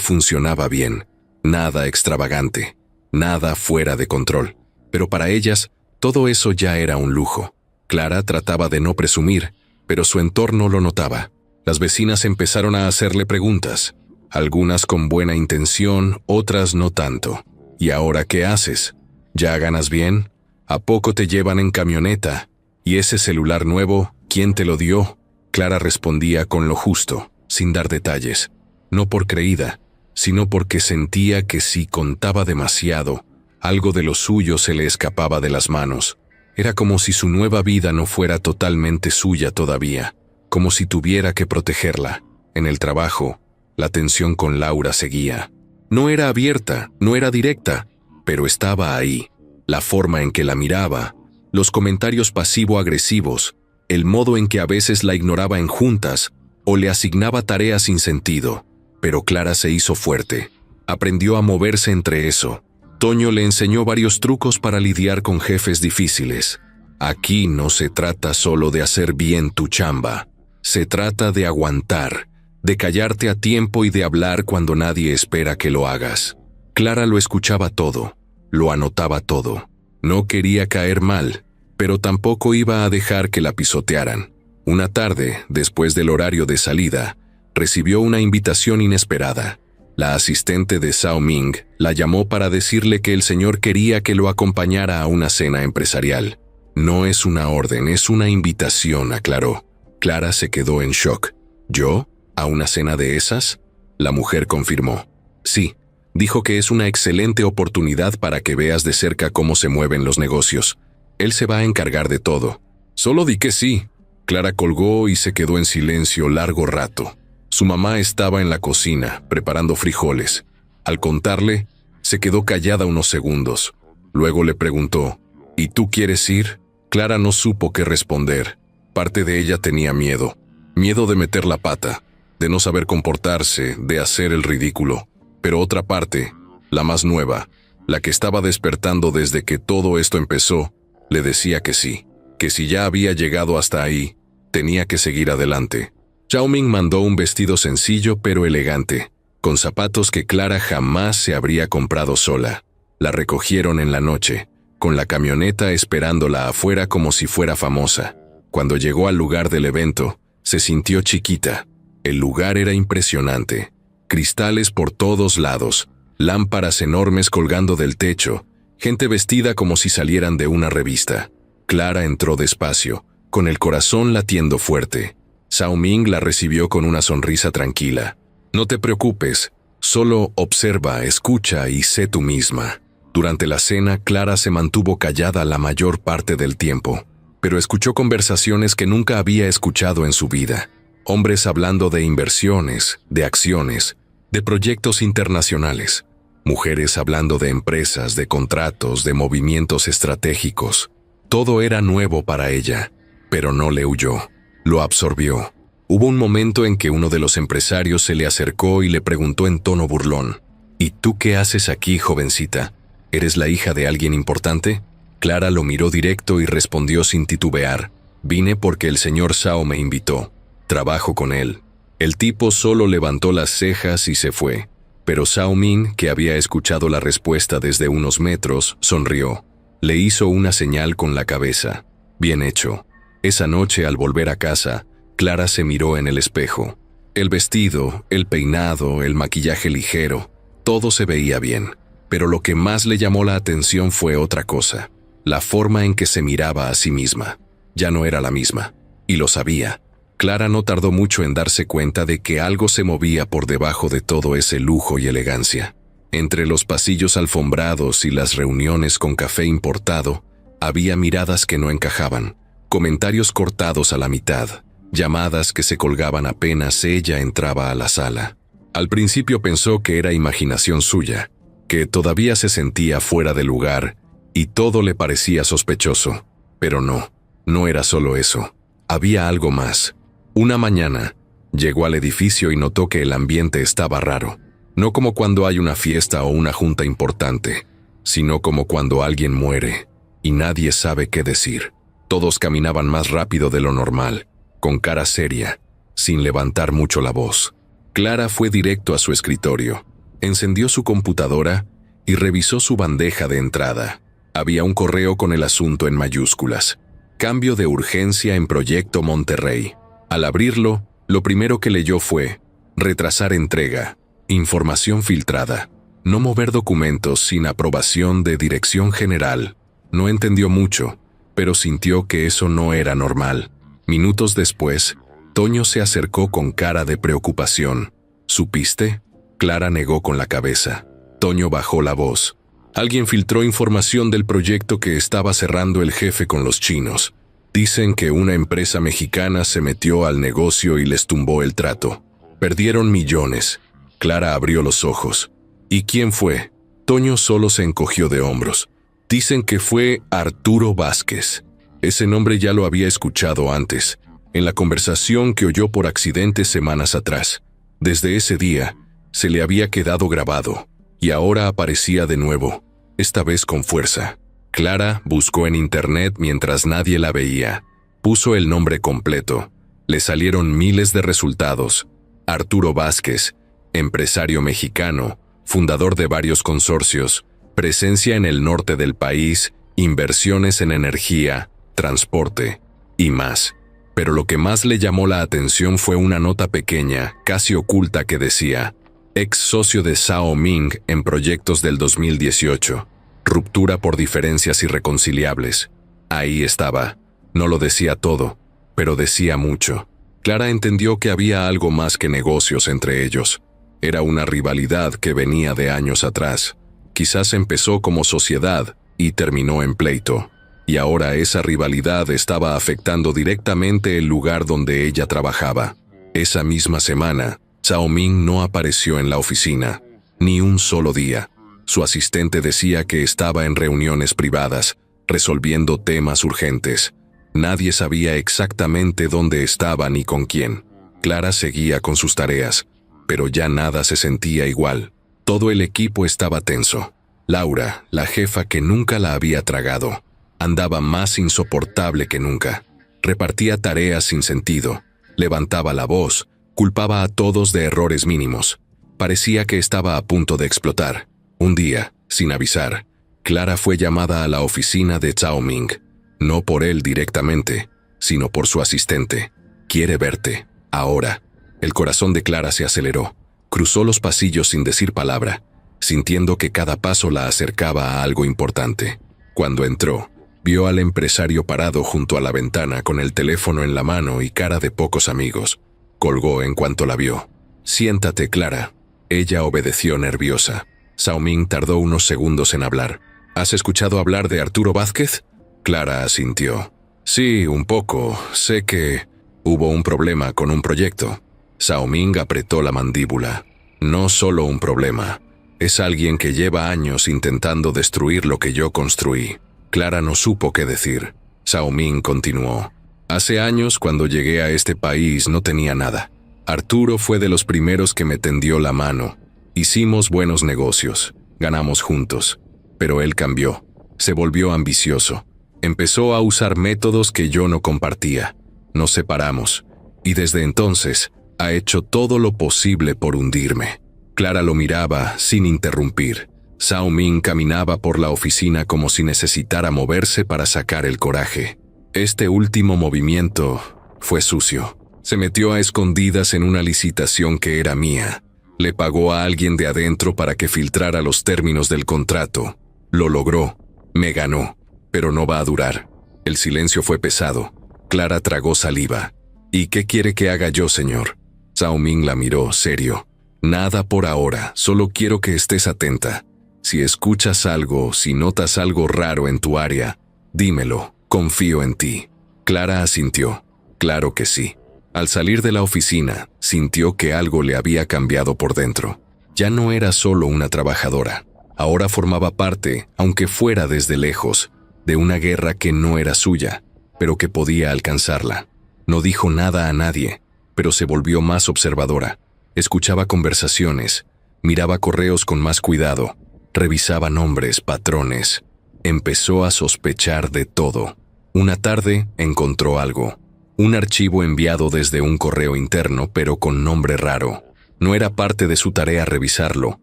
funcionaba bien. Nada extravagante, nada fuera de control. Pero para ellas, todo eso ya era un lujo. Clara trataba de no presumir, pero su entorno lo notaba. Las vecinas empezaron a hacerle preguntas, algunas con buena intención, otras no tanto. ¿Y ahora qué haces? ¿Ya ganas bien? ¿A poco te llevan en camioneta? ¿Y ese celular nuevo, quién te lo dio? Clara respondía con lo justo, sin dar detalles. No por creída, sino porque sentía que si contaba demasiado, algo de lo suyo se le escapaba de las manos. Era como si su nueva vida no fuera totalmente suya todavía, como si tuviera que protegerla. En el trabajo, la tensión con Laura seguía. No era abierta, no era directa, pero estaba ahí. La forma en que la miraba, los comentarios pasivo-agresivos, el modo en que a veces la ignoraba en juntas o le asignaba tareas sin sentido. Pero Clara se hizo fuerte. Aprendió a moverse entre eso. Toño le enseñó varios trucos para lidiar con jefes difíciles. Aquí no se trata solo de hacer bien tu chamba. Se trata de aguantar, de callarte a tiempo y de hablar cuando nadie espera que lo hagas. Clara lo escuchaba todo, lo anotaba todo. No quería caer mal, pero tampoco iba a dejar que la pisotearan. Una tarde, después del horario de salida, recibió una invitación inesperada. La asistente de Zhao Ming la llamó para decirle que el señor quería que lo acompañara a una cena empresarial. No es una orden, es una invitación, aclaró. Clara se quedó en shock. ¿Yo? ¿A una cena de esas? La mujer confirmó. Sí, dijo que es una excelente oportunidad para que veas de cerca cómo se mueven los negocios. Él se va a encargar de todo. Solo di que sí. Clara colgó y se quedó en silencio largo rato. Su mamá estaba en la cocina, preparando frijoles. Al contarle, se quedó callada unos segundos. Luego le preguntó, ¿y tú quieres ir? Clara no supo qué responder. Parte de ella tenía miedo. Miedo de meter la pata, de no saber comportarse, de hacer el ridículo. Pero otra parte, la más nueva, la que estaba despertando desde que todo esto empezó, le decía que sí, que si ya había llegado hasta ahí, tenía que seguir adelante. Zhao Ming mandó un vestido sencillo pero elegante, con zapatos que Clara jamás se habría comprado sola. La recogieron en la noche, con la camioneta esperándola afuera como si fuera famosa. Cuando llegó al lugar del evento, se sintió chiquita. El lugar era impresionante. Cristales por todos lados, lámparas enormes colgando del techo, gente vestida como si salieran de una revista. Clara entró despacio, con el corazón latiendo fuerte. Zhao Ming la recibió con una sonrisa tranquila. No te preocupes, solo observa, escucha y sé tú misma. Durante la cena, Clara se mantuvo callada la mayor parte del tiempo, pero escuchó conversaciones que nunca había escuchado en su vida. Hombres hablando de inversiones, de acciones, de proyectos internacionales. Mujeres hablando de empresas, de contratos, de movimientos estratégicos. Todo era nuevo para ella, pero no le huyó. Lo absorbió. Hubo un momento en que uno de los empresarios se le acercó y le preguntó en tono burlón, ¿y tú qué haces aquí, jovencita? ¿Eres la hija de alguien importante? Clara lo miró directo y respondió sin titubear, vine porque el señor Zhao me invitó. Trabajo con él. El tipo solo levantó las cejas y se fue, pero Zhao Ming, que había escuchado la respuesta desde unos metros, sonrió. Le hizo una señal con la cabeza. Bien hecho. Esa noche, al volver a casa, Clara se miró en el espejo. El vestido, el peinado, el maquillaje ligero, todo se veía bien. Pero lo que más le llamó la atención fue otra cosa. La forma en que se miraba a sí misma. Ya no era la misma. Y lo sabía. Clara no tardó mucho en darse cuenta de que algo se movía por debajo de todo ese lujo y elegancia. Entre los pasillos alfombrados y las reuniones con café importado, había miradas que no encajaban. Comentarios cortados a la mitad, llamadas que se colgaban apenas ella entraba a la sala. Al principio pensó que era imaginación suya, que todavía se sentía fuera de lugar y todo le parecía sospechoso. Pero no era solo eso. Había algo más. Una mañana, llegó al edificio y notó que el ambiente estaba raro. No como cuando hay una fiesta o una junta importante, sino como cuando alguien muere y nadie sabe qué decir. Todos caminaban más rápido de lo normal, con cara seria, sin levantar mucho la voz. Clara fue directo a su escritorio, encendió su computadora y revisó su bandeja de entrada. Había un correo con el asunto en mayúsculas. Cambio de urgencia en Proyecto Monterrey. Al abrirlo, lo primero que leyó fue: retrasar entrega, información filtrada, no mover documentos sin aprobación de dirección general. No entendió mucho, pero sintió que eso no era normal. Minutos después, Toño se acercó con cara de preocupación. ¿Supiste? Clara negó con la cabeza. Toño bajó la voz. Alguien filtró información del proyecto que estaba cerrando el jefe con los chinos. Dicen que una empresa mexicana se metió al negocio y les tumbó el trato. Perdieron millones. Clara abrió los ojos. ¿Y quién fue? Toño solo se encogió de hombros. Dicen que fue Arturo Vázquez. Ese nombre ya lo había escuchado antes, en la conversación que oyó por accidente semanas atrás. Desde ese día, se le había quedado grabado, y ahora aparecía de nuevo, esta vez con fuerza. Clara buscó en internet mientras nadie la veía. Puso el nombre completo. Le salieron miles de resultados. Arturo Vázquez, empresario mexicano, fundador de varios consorcios, presencia en el norte del país, inversiones en energía, transporte y más. Pero lo que más le llamó la atención fue una nota pequeña, casi oculta, que decía: ex socio de Zhao Ming en proyectos del 2018. Ruptura por diferencias irreconciliables. Ahí estaba. No lo decía todo, pero decía mucho. Clara entendió que había algo más que negocios entre ellos. Era una rivalidad que venía de años atrás. Quizás empezó como sociedad y terminó en pleito. Y ahora esa rivalidad estaba afectando directamente el lugar donde ella trabajaba. Esa misma semana, Zhao Ming no apareció en la oficina, ni un solo día. Su asistente decía que estaba en reuniones privadas, resolviendo temas urgentes. Nadie sabía exactamente dónde estaba ni con quién. Clara seguía con sus tareas, pero ya nada se sentía igual. Todo el equipo estaba tenso. Laura, la jefa que nunca la había tragado, andaba más insoportable que nunca. Repartía tareas sin sentido, levantaba la voz, culpaba a todos de errores mínimos. Parecía que estaba a punto de explotar. Un día, sin avisar, Clara fue llamada a la oficina de Zhao Ming. No por él directamente, sino por su asistente. Quiere verte, ahora. El corazón de Clara se aceleró. Cruzó los pasillos sin decir palabra, sintiendo que cada paso la acercaba a algo importante. Cuando entró, vio al empresario parado junto a la ventana con el teléfono en la mano y cara de pocos amigos. Colgó en cuanto la vio. «Siéntate, Clara». Ella obedeció nerviosa. Zhao Ming tardó unos segundos en hablar. «¿Has escuchado hablar de Arturo Vázquez?» Clara asintió. «Sí, un poco. Sé que hubo un problema con un proyecto». Zhao Ming apretó la mandíbula. «No solo un problema. Es alguien que lleva años intentando destruir lo que yo construí». Clara no supo qué decir. Zhao Ming continuó. «Hace años, cuando llegué a este país, no tenía nada. Arturo fue de los primeros que me tendió la mano. Hicimos buenos negocios. Ganamos juntos. Pero él cambió. Se volvió ambicioso. Empezó a usar métodos que yo no compartía. Nos separamos. Y desde entonces, ha hecho todo lo posible por hundirme». Clara lo miraba sin interrumpir. Zhao Ming caminaba por la oficina como si necesitara moverse para sacar el coraje. Este último movimiento fue sucio. Se metió a escondidas en una licitación que era mía. Le pagó a alguien de adentro para que filtrara los términos del contrato. Lo logró. Me ganó. Pero no va a durar. El silencio fue pesado. Clara tragó saliva. «¿Y qué quiere que haga yo, señor?» Zhao Ming la miró, serio. «Nada por ahora, solo quiero que estés atenta. Si escuchas algo, si notas algo raro en tu área, dímelo, confío en ti». Clara asintió. Claro que sí. Al salir de la oficina, sintió que algo le había cambiado por dentro. Ya no era solo una trabajadora. Ahora formaba parte, aunque fuera desde lejos, de una guerra que no era suya, pero que podía alcanzarla. No dijo nada a nadie, pero se volvió más observadora. Escuchaba conversaciones, miraba correos con más cuidado, revisaba nombres, patrones. Empezó a sospechar de todo. Una tarde encontró algo. Un archivo enviado desde un correo interno, pero con nombre raro. No era parte de su tarea revisarlo,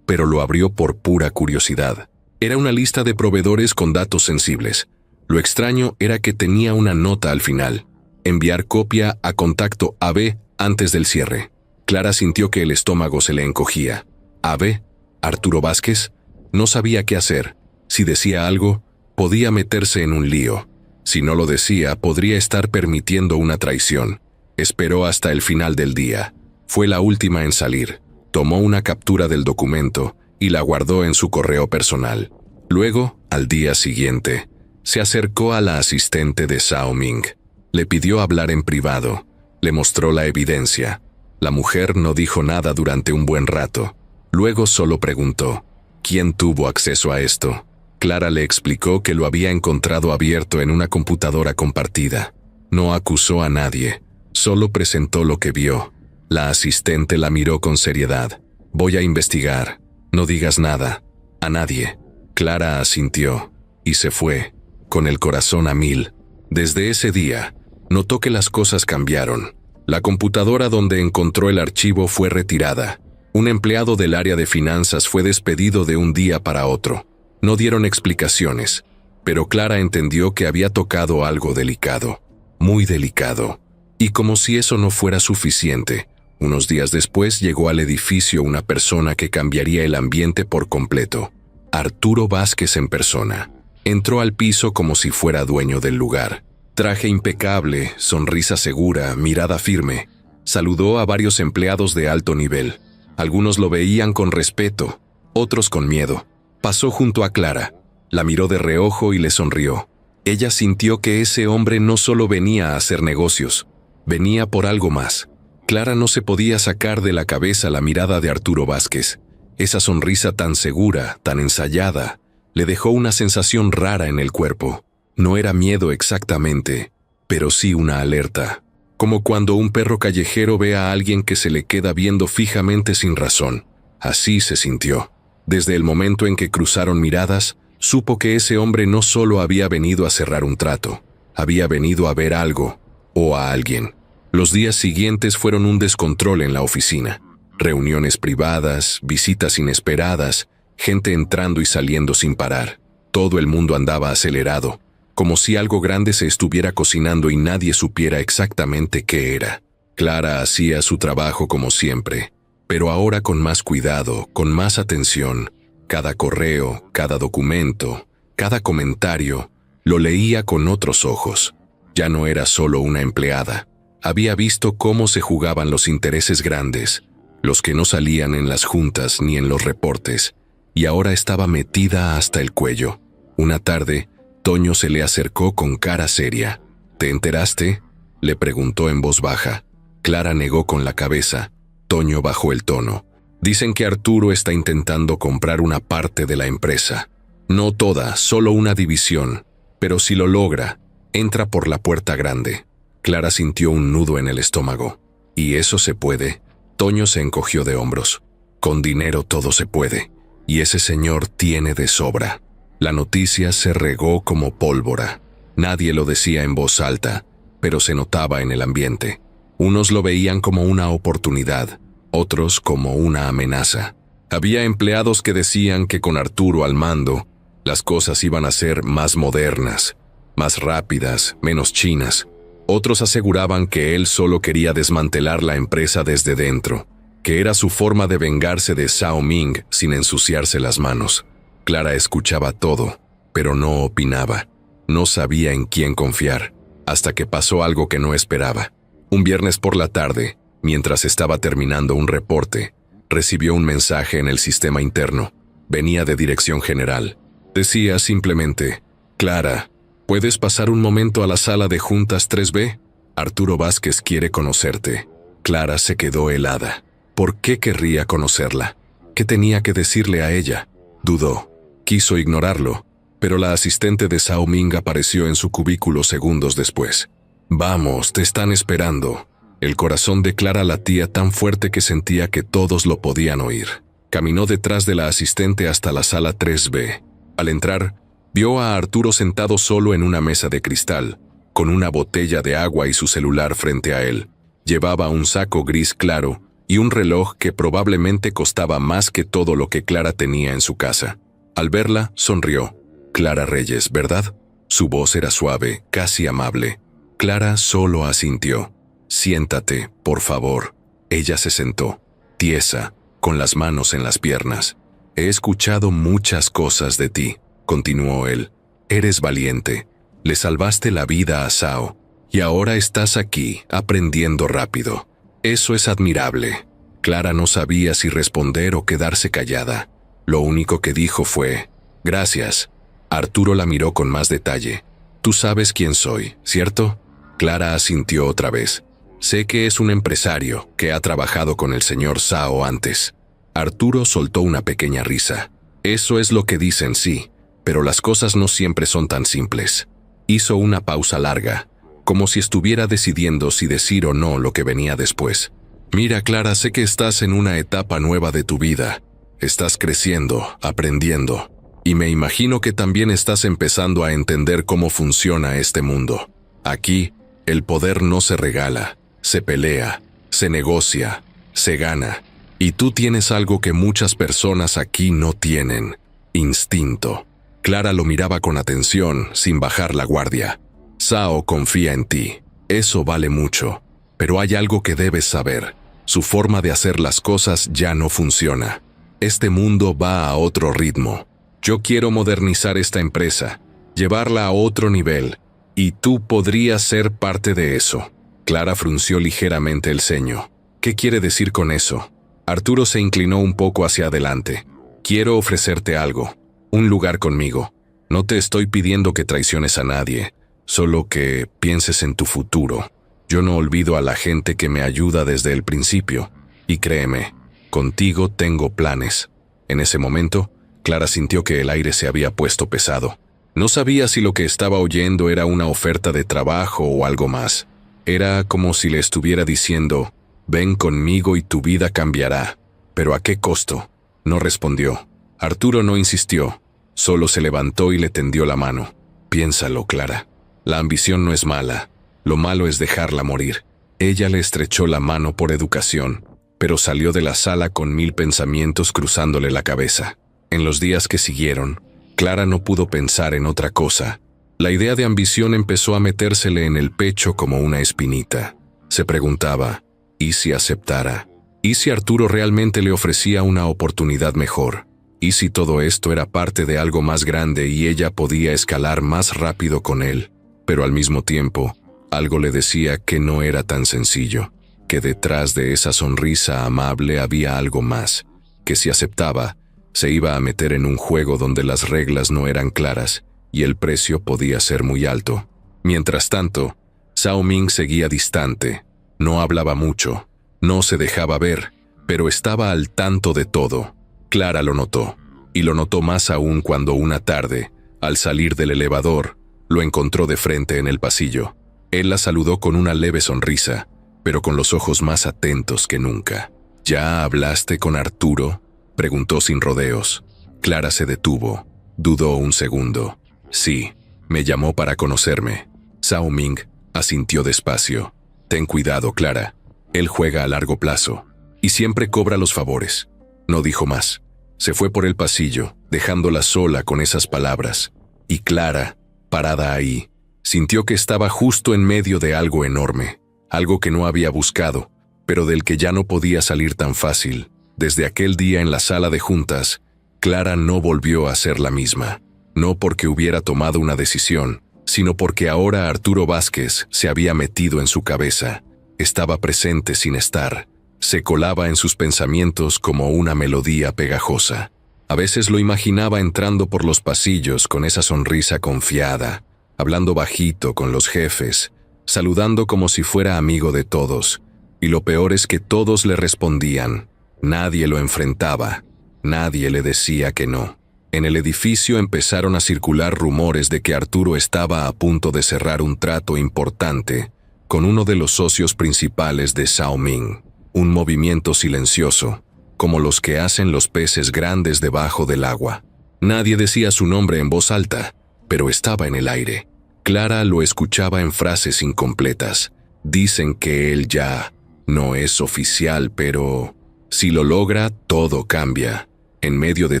pero lo abrió por pura curiosidad. Era una lista de proveedores con datos sensibles. Lo extraño era que tenía una nota al final. Enviar copia a contacto AB antes del cierre. Clara sintió que el estómago se le encogía. ¿AB? ¿Arturo Vázquez? No sabía qué hacer. Si decía algo, podía meterse en un lío. Si no lo decía, podría estar permitiendo una traición. Esperó hasta el final del día. Fue la última en salir. Tomó una captura del documento y la guardó en su correo personal. Luego, al día siguiente, se acercó a la asistente de Zhao Ming. Le pidió hablar en privado. Le mostró la evidencia. La mujer no dijo nada durante un buen rato. Luego solo preguntó, ¿quién tuvo acceso a esto? Clara le explicó que lo había encontrado abierto en una computadora compartida. No acusó a nadie, solo presentó lo que vio. La asistente la miró con seriedad. «Voy a investigar. No digas nada. A nadie». Clara asintió y se fue, con el corazón a mil. Desde ese día, notó que las cosas cambiaron. La computadora donde encontró el archivo fue retirada. Un empleado del área de finanzas fue despedido de un día para otro. No dieron explicaciones, pero Clara entendió que había tocado algo delicado, muy delicado. Y como si eso no fuera suficiente, Unos días después llegó al edificio una persona que cambiaría el ambiente por completo. Arturo Vázquez en persona. Entró al piso como si fuera dueño del lugar. Traje impecable, sonrisa segura, mirada firme. Saludó a varios empleados de alto nivel. Algunos lo veían con respeto, otros con miedo. Pasó junto a Clara. La miró de reojo y le sonrió. Ella sintió que ese hombre no solo venía a hacer negocios, venía por algo más. Clara no se podía sacar de la cabeza la mirada de Arturo Vázquez. Esa sonrisa tan segura, tan ensayada, le dejó una sensación rara en el cuerpo. No era miedo exactamente, pero sí una alerta. Como cuando un perro callejero ve a alguien que se le queda viendo fijamente sin razón. Así se sintió. Desde el momento en que cruzaron miradas, supo que ese hombre no solo había venido a cerrar un trato, había venido a ver algo, o a alguien. Los días siguientes fueron un descontrol en la oficina. Reuniones privadas, visitas inesperadas, gente entrando y saliendo sin parar. Todo el mundo andaba acelerado, como si algo grande se estuviera cocinando y nadie supiera exactamente qué era. Clara hacía su trabajo como siempre, pero ahora con más cuidado, con más atención. Cada correo, cada documento, cada comentario, lo leía con otros ojos. Ya no era solo una empleada. Había visto cómo se jugaban los intereses grandes, los que no salían en las juntas ni en los reportes, y ahora estaba metida hasta el cuello. Una tarde, Toño se le acercó con cara seria. ¿Te enteraste?, le preguntó en voz baja. Clara negó con la cabeza. Toño bajó el tono. Dicen que Arturo está intentando comprar una parte de la empresa. No toda, solo una división. Pero si lo logra, entra por la puerta grande. Clara sintió un nudo en el estómago. ¿Y eso se puede? Toño se encogió de hombros. Con dinero todo se puede. Y ese señor tiene de sobra. La noticia se regó como pólvora. Nadie lo decía en voz alta, pero se notaba en el ambiente. Unos lo veían como una oportunidad, otros como una amenaza. Había empleados que decían que con Arturo al mando, las cosas iban a ser más modernas, más rápidas, menos chinas. Otros aseguraban que él solo quería desmantelar la empresa desde dentro, que era su forma de vengarse de Zhao Ming sin ensuciarse las manos. Clara escuchaba todo, pero no opinaba. No sabía en quién confiar, hasta que pasó algo que no esperaba. Un viernes por la tarde, mientras estaba terminando un reporte, recibió un mensaje en el sistema interno. Venía de Dirección General. Decía simplemente: Clara, ¿puedes pasar un momento a la sala de juntas 3B? Arturo Vázquez quiere conocerte. Clara se quedó helada. ¿Por qué querría conocerla? ¿Qué tenía que decirle a ella? Dudó. Quiso ignorarlo, pero la asistente de Zhao Ming apareció en su cubículo segundos después. Vamos, te están esperando. El corazón de Clara latía tan fuerte que sentía que todos lo podían oír. Caminó detrás de la asistente hasta la sala 3B. Al entrar, vio a Arturo sentado solo en una mesa de cristal, con una botella de agua y su celular frente a él. Llevaba un saco gris claro y un reloj que probablemente costaba más que todo lo que Clara tenía en su casa. Al verla, sonrió. Clara Reyes, ¿verdad? Su voz era suave, casi amable. Clara solo asintió. Siéntate, por favor. Ella se sentó, tiesa, con las manos en las piernas. He escuchado muchas cosas de ti, continuó él. Eres valiente. Le salvaste la vida a Zhao, y ahora estás aquí, aprendiendo rápido. Eso es admirable. Clara no sabía si responder o quedarse callada. Lo único que dijo fue: gracias. Arturo la miró con más detalle. Tú sabes quién soy, ¿cierto? Clara asintió otra vez. Sé que es un empresario que ha trabajado con el señor Zhao antes. Arturo soltó una pequeña risa. Eso es lo que dicen, sí, pero las cosas no siempre son tan simples. Hizo una pausa larga, como si estuviera decidiendo si decir o no lo que venía después. Mira, Clara, sé que estás en una etapa nueva de tu vida. Estás creciendo, aprendiendo, y me imagino que también estás empezando a entender cómo funciona este mundo. Aquí, el poder no se regala, se pelea, se negocia, se gana. Y tú tienes algo que muchas personas aquí no tienen: instinto. Clara lo miraba con atención, sin bajar la guardia. Zhao confía en ti. Eso vale mucho. Pero hay algo que debes saber. Su forma de hacer las cosas ya no funciona. Este mundo va a otro ritmo. Yo quiero modernizar esta empresa, llevarla a otro nivel, y tú podrías ser parte de eso. Clara frunció ligeramente el ceño. ¿Qué quiere decir con eso? Arturo se inclinó un poco hacia adelante. Quiero ofrecerte algo, un lugar conmigo. No te estoy pidiendo que traiciones a nadie, solo que pienses en tu futuro. Yo no olvido a la gente que me ayuda desde el principio, y créeme, contigo tengo planes. En ese momento, Clara sintió que el aire se había puesto pesado. No sabía si lo que estaba oyendo era una oferta de trabajo o algo más. Era como si le estuviera diciendo, ven conmigo y tu vida cambiará. ¿Pero a qué costo? No respondió. Arturo no insistió, solo se levantó y le tendió la mano. Piénsalo, Clara. La ambición no es mala. Lo malo es dejarla morir. Ella le estrechó la mano por educación, pero salió de la sala con 1000 pensamientos cruzándole la cabeza. En los días que siguieron, Clara no pudo pensar en otra cosa. La idea de ambición empezó a metérsele en el pecho como una espinita. Se preguntaba, ¿y si aceptara? ¿Y si Arturo realmente le ofrecía una oportunidad mejor? ¿Y si todo esto era parte de algo más grande y ella podía escalar más rápido con él? Pero al mismo tiempo, algo le decía que no era tan sencillo, que detrás de esa sonrisa amable había algo más, que si aceptaba, se iba a meter en un juego donde las reglas no eran claras y el precio podía ser muy alto. Mientras tanto, Zhao Ming seguía distante, no hablaba mucho, no se dejaba ver, pero estaba al tanto de todo. Clara lo notó, y lo notó más aún cuando una tarde, al salir del elevador, lo encontró de frente en el pasillo. Él la saludó con una leve sonrisa, pero con los ojos más atentos que nunca. ¿Ya hablaste con Arturo?, preguntó sin rodeos. Clara se detuvo, dudó un segundo. Sí, me llamó para conocerme. Zhao Ming asintió despacio. Ten cuidado, Clara. Él juega a largo plazo, y siempre cobra los favores. No dijo más. Se fue por el pasillo, dejándola sola con esas palabras. Y Clara, parada ahí, sintió que estaba justo en medio de algo enorme, algo que no había buscado, pero del que ya no podía salir tan fácil. Desde aquel día en la sala de juntas, Clara no volvió a ser la misma. No porque hubiera tomado una decisión, sino porque ahora Arturo Vázquez se había metido en su cabeza. Estaba presente sin estar. Se colaba en sus pensamientos como una melodía pegajosa. A veces lo imaginaba entrando por los pasillos con esa sonrisa confiada, hablando bajito con los jefes, saludando como si fuera amigo de todos. Y lo peor es que todos le respondían. Nadie lo enfrentaba. Nadie le decía que no. En el edificio empezaron a circular rumores de que Arturo estaba a punto de cerrar un trato importante con uno de los socios principales de Zhao Ming. Un movimiento silencioso, como los que hacen los peces grandes debajo del agua. Nadie decía su nombre en voz alta, pero estaba en el aire. Clara lo escuchaba en frases incompletas. Dicen que él ya no es oficial, pero si lo logra, todo cambia. En medio de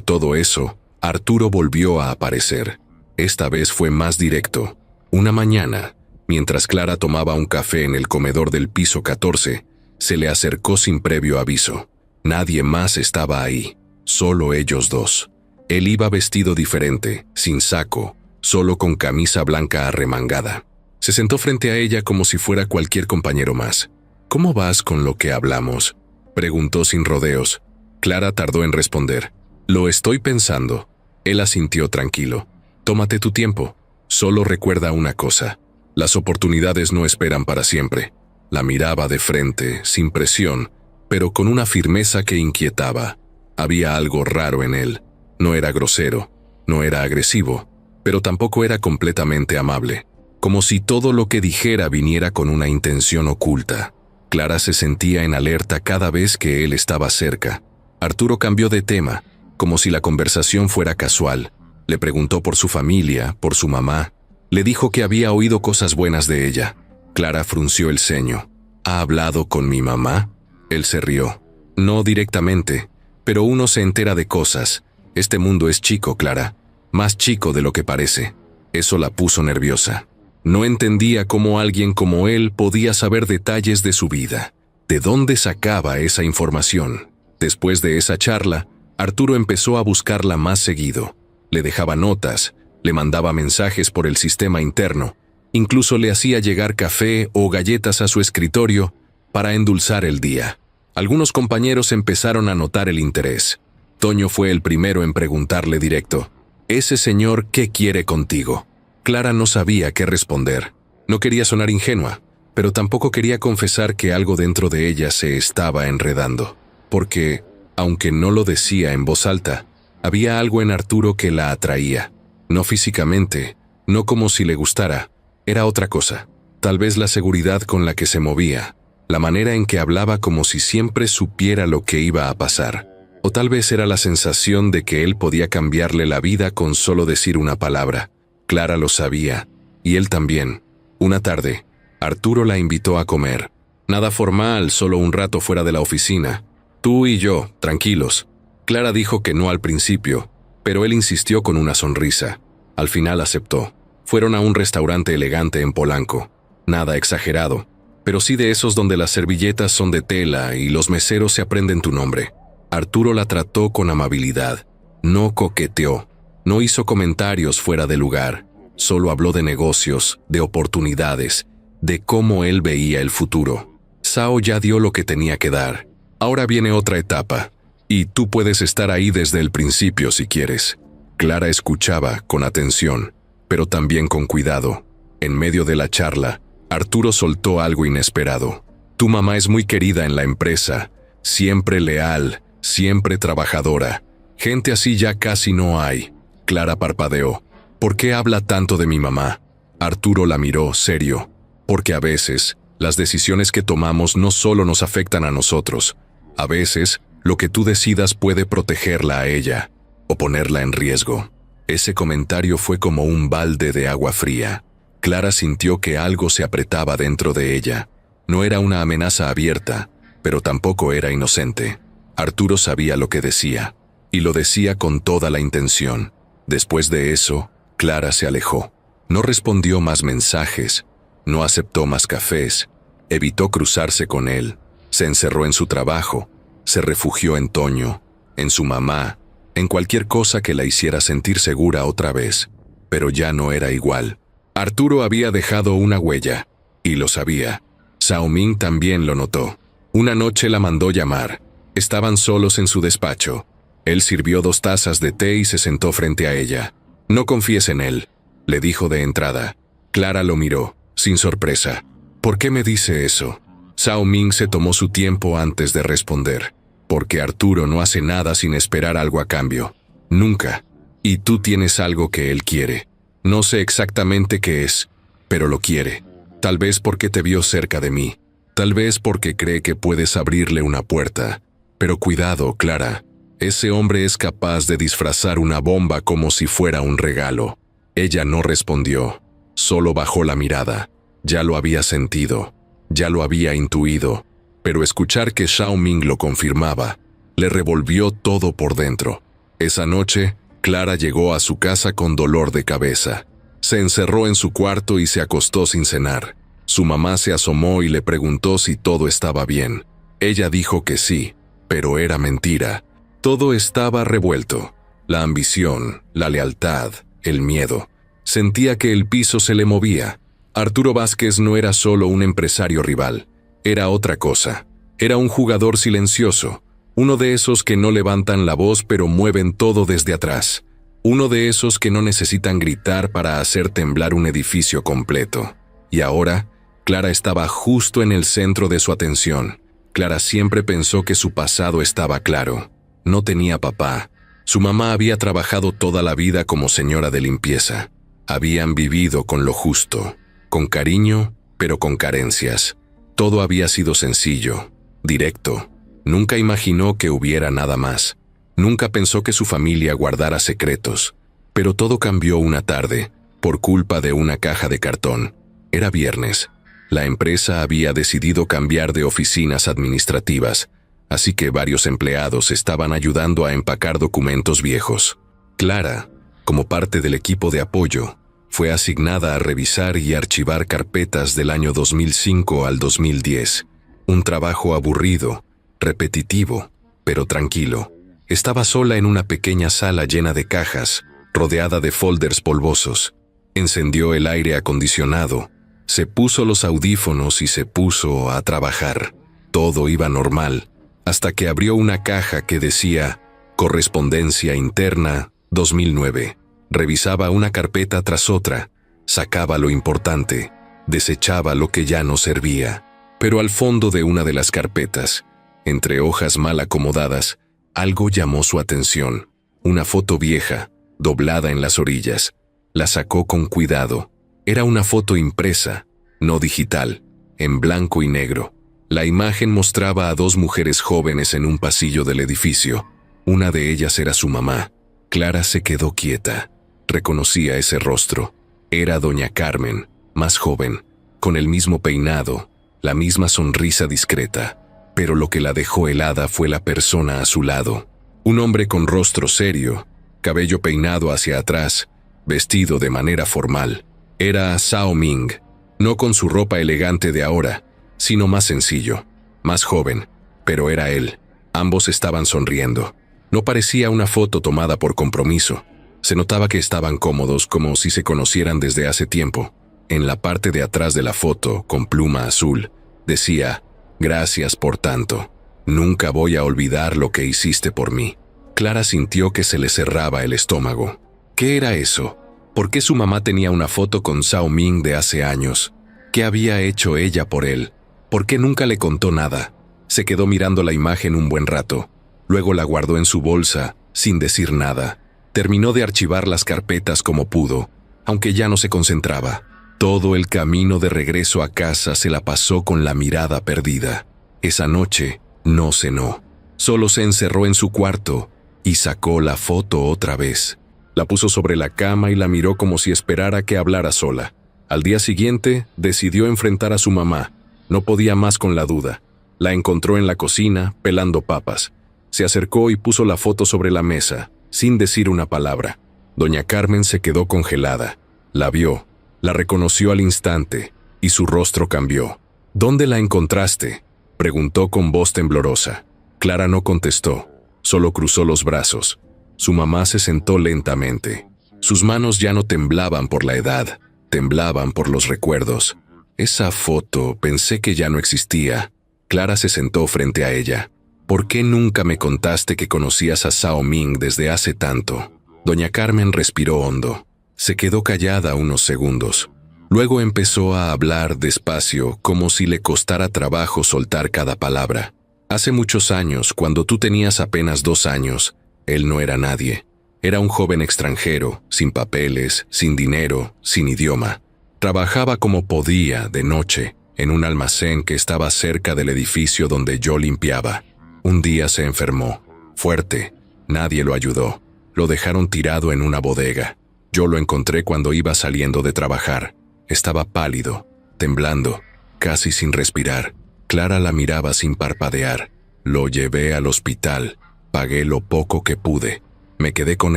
todo eso, Arturo volvió a aparecer. Esta vez fue más directo. Una mañana, mientras Clara tomaba un café en el comedor del piso 14, se le acercó sin previo aviso. Nadie más estaba ahí, solo ellos dos. Él iba vestido diferente, sin saco, solo con camisa blanca arremangada. Se sentó frente a ella como si fuera cualquier compañero más. ¿Cómo vas con lo que hablamos?, preguntó sin rodeos. Clara tardó en responder. Lo estoy pensando. Él asintió tranquilo. Tómate tu tiempo. Solo recuerda una cosa. Las oportunidades no esperan para siempre. La miraba de frente, sin presión, pero con una firmeza que inquietaba. Había algo raro en él. No era grosero, no era agresivo, pero tampoco era completamente amable. Como si todo lo que dijera viniera con una intención oculta. Clara se sentía en alerta cada vez que él estaba cerca. Arturo cambió de tema, como si la conversación fuera casual. Le preguntó por su familia, por su mamá. Le dijo que había oído cosas buenas de ella. Clara frunció el ceño. ¿Ha hablado con mi mamá? Él se rió. No directamente, pero uno se entera de cosas. Este mundo es chico, Clara. Más chico de lo que parece. Eso la puso nerviosa. No entendía cómo alguien como él podía saber detalles de su vida. ¿De dónde sacaba esa información? Después de esa charla, Arturo empezó a buscarla más seguido. Le dejaba notas, le mandaba mensajes por el sistema interno, incluso le hacía llegar café o galletas a su escritorio para endulzar el día. Algunos compañeros empezaron a notar el interés. Toño fue el primero en preguntarle directo: «¿Ese señor qué quiere contigo?». Clara no sabía qué responder. No quería sonar ingenua, pero tampoco quería confesar que algo dentro de ella se estaba enredando. Porque, aunque no lo decía en voz alta, había algo en Arturo que la atraía. No físicamente, no como si le gustara, era otra cosa. Tal vez la seguridad con la que se movía, la manera en que hablaba como si siempre supiera lo que iba a pasar. O tal vez era la sensación de que él podía cambiarle la vida con solo decir una palabra. Clara lo sabía, y él también. Una tarde, Arturo la invitó a comer. Nada formal, solo un rato fuera de la oficina. Tú y yo, tranquilos. Clara dijo que no al principio, pero él insistió con una sonrisa. Al final aceptó. Fueron a un restaurante elegante en Polanco. Nada exagerado, pero sí de esos donde las servilletas son de tela y los meseros se aprenden tu nombre. Arturo la trató con amabilidad. No coqueteó. No hizo comentarios fuera de lugar. Solo habló de negocios, de oportunidades, de cómo él veía el futuro. Sao ya dio lo que tenía que dar. Ahora viene otra etapa, y tú puedes estar ahí desde el principio si quieres. Clara escuchaba con atención, pero también con cuidado. En medio de la charla, Arturo soltó algo inesperado. Tu mamá es muy querida en la empresa, siempre leal, siempre trabajadora. Gente así ya casi no hay. Clara parpadeó. ¿Por qué habla tanto de mi mamá? Arturo la miró serio. Porque a veces, las decisiones que tomamos no solo nos afectan a nosotros. A veces, lo que tú decidas puede protegerla a ella, o ponerla en riesgo. Ese comentario fue como un balde de agua fría. Clara sintió que algo se apretaba dentro de ella. No era una amenaza abierta, pero tampoco era inocente. Arturo sabía lo que decía, y lo decía con toda la intención. Después de eso, Clara se alejó. No respondió más mensajes, no aceptó más cafés, evitó cruzarse con él, se encerró en su trabajo, se refugió en Toño, en su mamá, en cualquier cosa que la hiciera sentir segura otra vez. Pero ya no era igual. Arturo había dejado una huella, y lo sabía. Sao Ming también lo notó. Una noche la mandó llamar. Estaban solos en su despacho. Él sirvió 2 tazas de té y se sentó frente a ella. No confíes en él, le dijo de entrada. Clara lo miró, sin sorpresa. ¿Por qué me dice eso? Sao Ming se tomó su tiempo antes de responder. Porque Arturo no hace nada sin esperar algo a cambio. Nunca. Y tú tienes algo que él quiere. No sé exactamente qué es, pero lo quiere. Tal vez porque te vio cerca de mí. Tal vez porque cree que puedes abrirle una puerta. Pero cuidado, Clara. Ese hombre es capaz de disfrazar una bomba como si fuera un regalo. Ella no respondió. Solo bajó la mirada. Ya lo había sentido. Ya lo había intuido. Pero escuchar que Sao Ming lo confirmaba, le revolvió todo por dentro. Esa noche, Clara llegó a su casa con dolor de cabeza. Se encerró en su cuarto y se acostó sin cenar. Su mamá se asomó y le preguntó si todo estaba bien. Ella dijo que sí, pero era mentira. Todo estaba revuelto. La ambición, la lealtad, el miedo. Sentía que el piso se le movía. Arturo Vázquez no era solo un empresario rival. Era otra cosa. Era un jugador silencioso. Uno de esos que no levantan la voz pero mueven todo desde atrás. Uno de esos que no necesitan gritar para hacer temblar un edificio completo. Y ahora, Clara estaba justo en el centro de su atención. Clara siempre pensó que su pasado estaba claro. No tenía papá. Su mamá había trabajado toda la vida como señora de limpieza. Habían vivido con lo justo, con cariño, pero con carencias. Todo había sido sencillo, directo. Nunca imaginó que hubiera nada más. Nunca pensó que su familia guardara secretos. Pero todo cambió una tarde, por culpa de una caja de cartón. Era viernes. La empresa había decidido cambiar de oficinas administrativas, así que varios empleados estaban ayudando a empacar documentos viejos. Clara, como parte del equipo de apoyo, fue asignada a revisar y archivar carpetas del año 2005 al 2010. Un trabajo aburrido, repetitivo, pero tranquilo. Estaba sola en una pequeña sala llena de cajas, rodeada de folders polvosos. Encendió el aire acondicionado, se puso los audífonos y se puso a trabajar. Todo iba normal, hasta que abrió una caja que decía Correspondencia Interna 2009. Revisaba una carpeta tras otra, sacaba lo importante, desechaba lo que ya no servía. Pero al fondo de una de las carpetas, entre hojas mal acomodadas, algo llamó su atención. Una foto vieja, doblada en las orillas. La sacó con cuidado. Era una foto impresa, no digital, en blanco y negro. La imagen mostraba a dos mujeres jóvenes en un pasillo del edificio. Una de ellas era su mamá. Clara se quedó quieta. Reconocía ese rostro. Era doña Carmen, más joven, con el mismo peinado, la misma sonrisa discreta. Pero lo que la dejó helada fue la persona a su lado. Un hombre con rostro serio, cabello peinado hacia atrás, vestido de manera formal. Era Zhao Ming, no con su ropa elegante de ahora, sino más sencillo, más joven, pero era él. Ambos estaban sonriendo. No parecía una foto tomada por compromiso. Se notaba que estaban cómodos, como si se conocieran desde hace tiempo. En la parte de atrás de la foto, con pluma azul, decía: «Gracias por tanto. Nunca voy a olvidar lo que hiciste por mí». Clara sintió que se le cerraba el estómago. ¿Qué era eso? ¿Por qué su mamá tenía una foto con Zhao Ming de hace años? ¿Qué había hecho ella por él? ¿Por qué nunca le contó nada? Se quedó mirando la imagen un buen rato. Luego la guardó en su bolsa, sin decir nada. Terminó de archivar las carpetas como pudo, aunque ya no se concentraba. Todo el camino de regreso a casa se la pasó con la mirada perdida. Esa noche no cenó. Solo se encerró en su cuarto y sacó la foto otra vez. La puso sobre la cama y la miró como si esperara que hablara sola. Al día siguiente, decidió enfrentar a su mamá. No podía más con la duda. La encontró en la cocina, pelando papas. Se acercó y puso la foto sobre la mesa, sin decir una palabra. Doña Carmen se quedó congelada. La vio, la reconoció al instante, y su rostro cambió. «¿Dónde la encontraste?», preguntó con voz temblorosa. Clara no contestó, solo cruzó los brazos. Su mamá se sentó lentamente. Sus manos ya no temblaban por la edad, temblaban por los recuerdos. «Esa foto, pensé que ya no existía». Clara se sentó frente a ella. «¿Por qué nunca me contaste que conocías a Zhao Ming desde hace tanto?». Doña Carmen respiró hondo. Se quedó callada unos segundos. Luego empezó a hablar despacio, como si le costara trabajo soltar cada palabra. «Hace muchos años, cuando tú tenías apenas 2 años, él no era nadie. Era un joven extranjero, sin papeles, sin dinero, sin idioma. Trabajaba como podía, de noche, en un almacén que estaba cerca del edificio donde yo limpiaba. Un día se enfermó, fuerte. Nadie lo ayudó. Lo dejaron tirado en una bodega. Yo lo encontré cuando iba saliendo de trabajar. Estaba pálido, temblando, casi sin respirar. Clara la miraba sin parpadear. Lo llevé al hospital. Pagué lo poco que pude. Me quedé con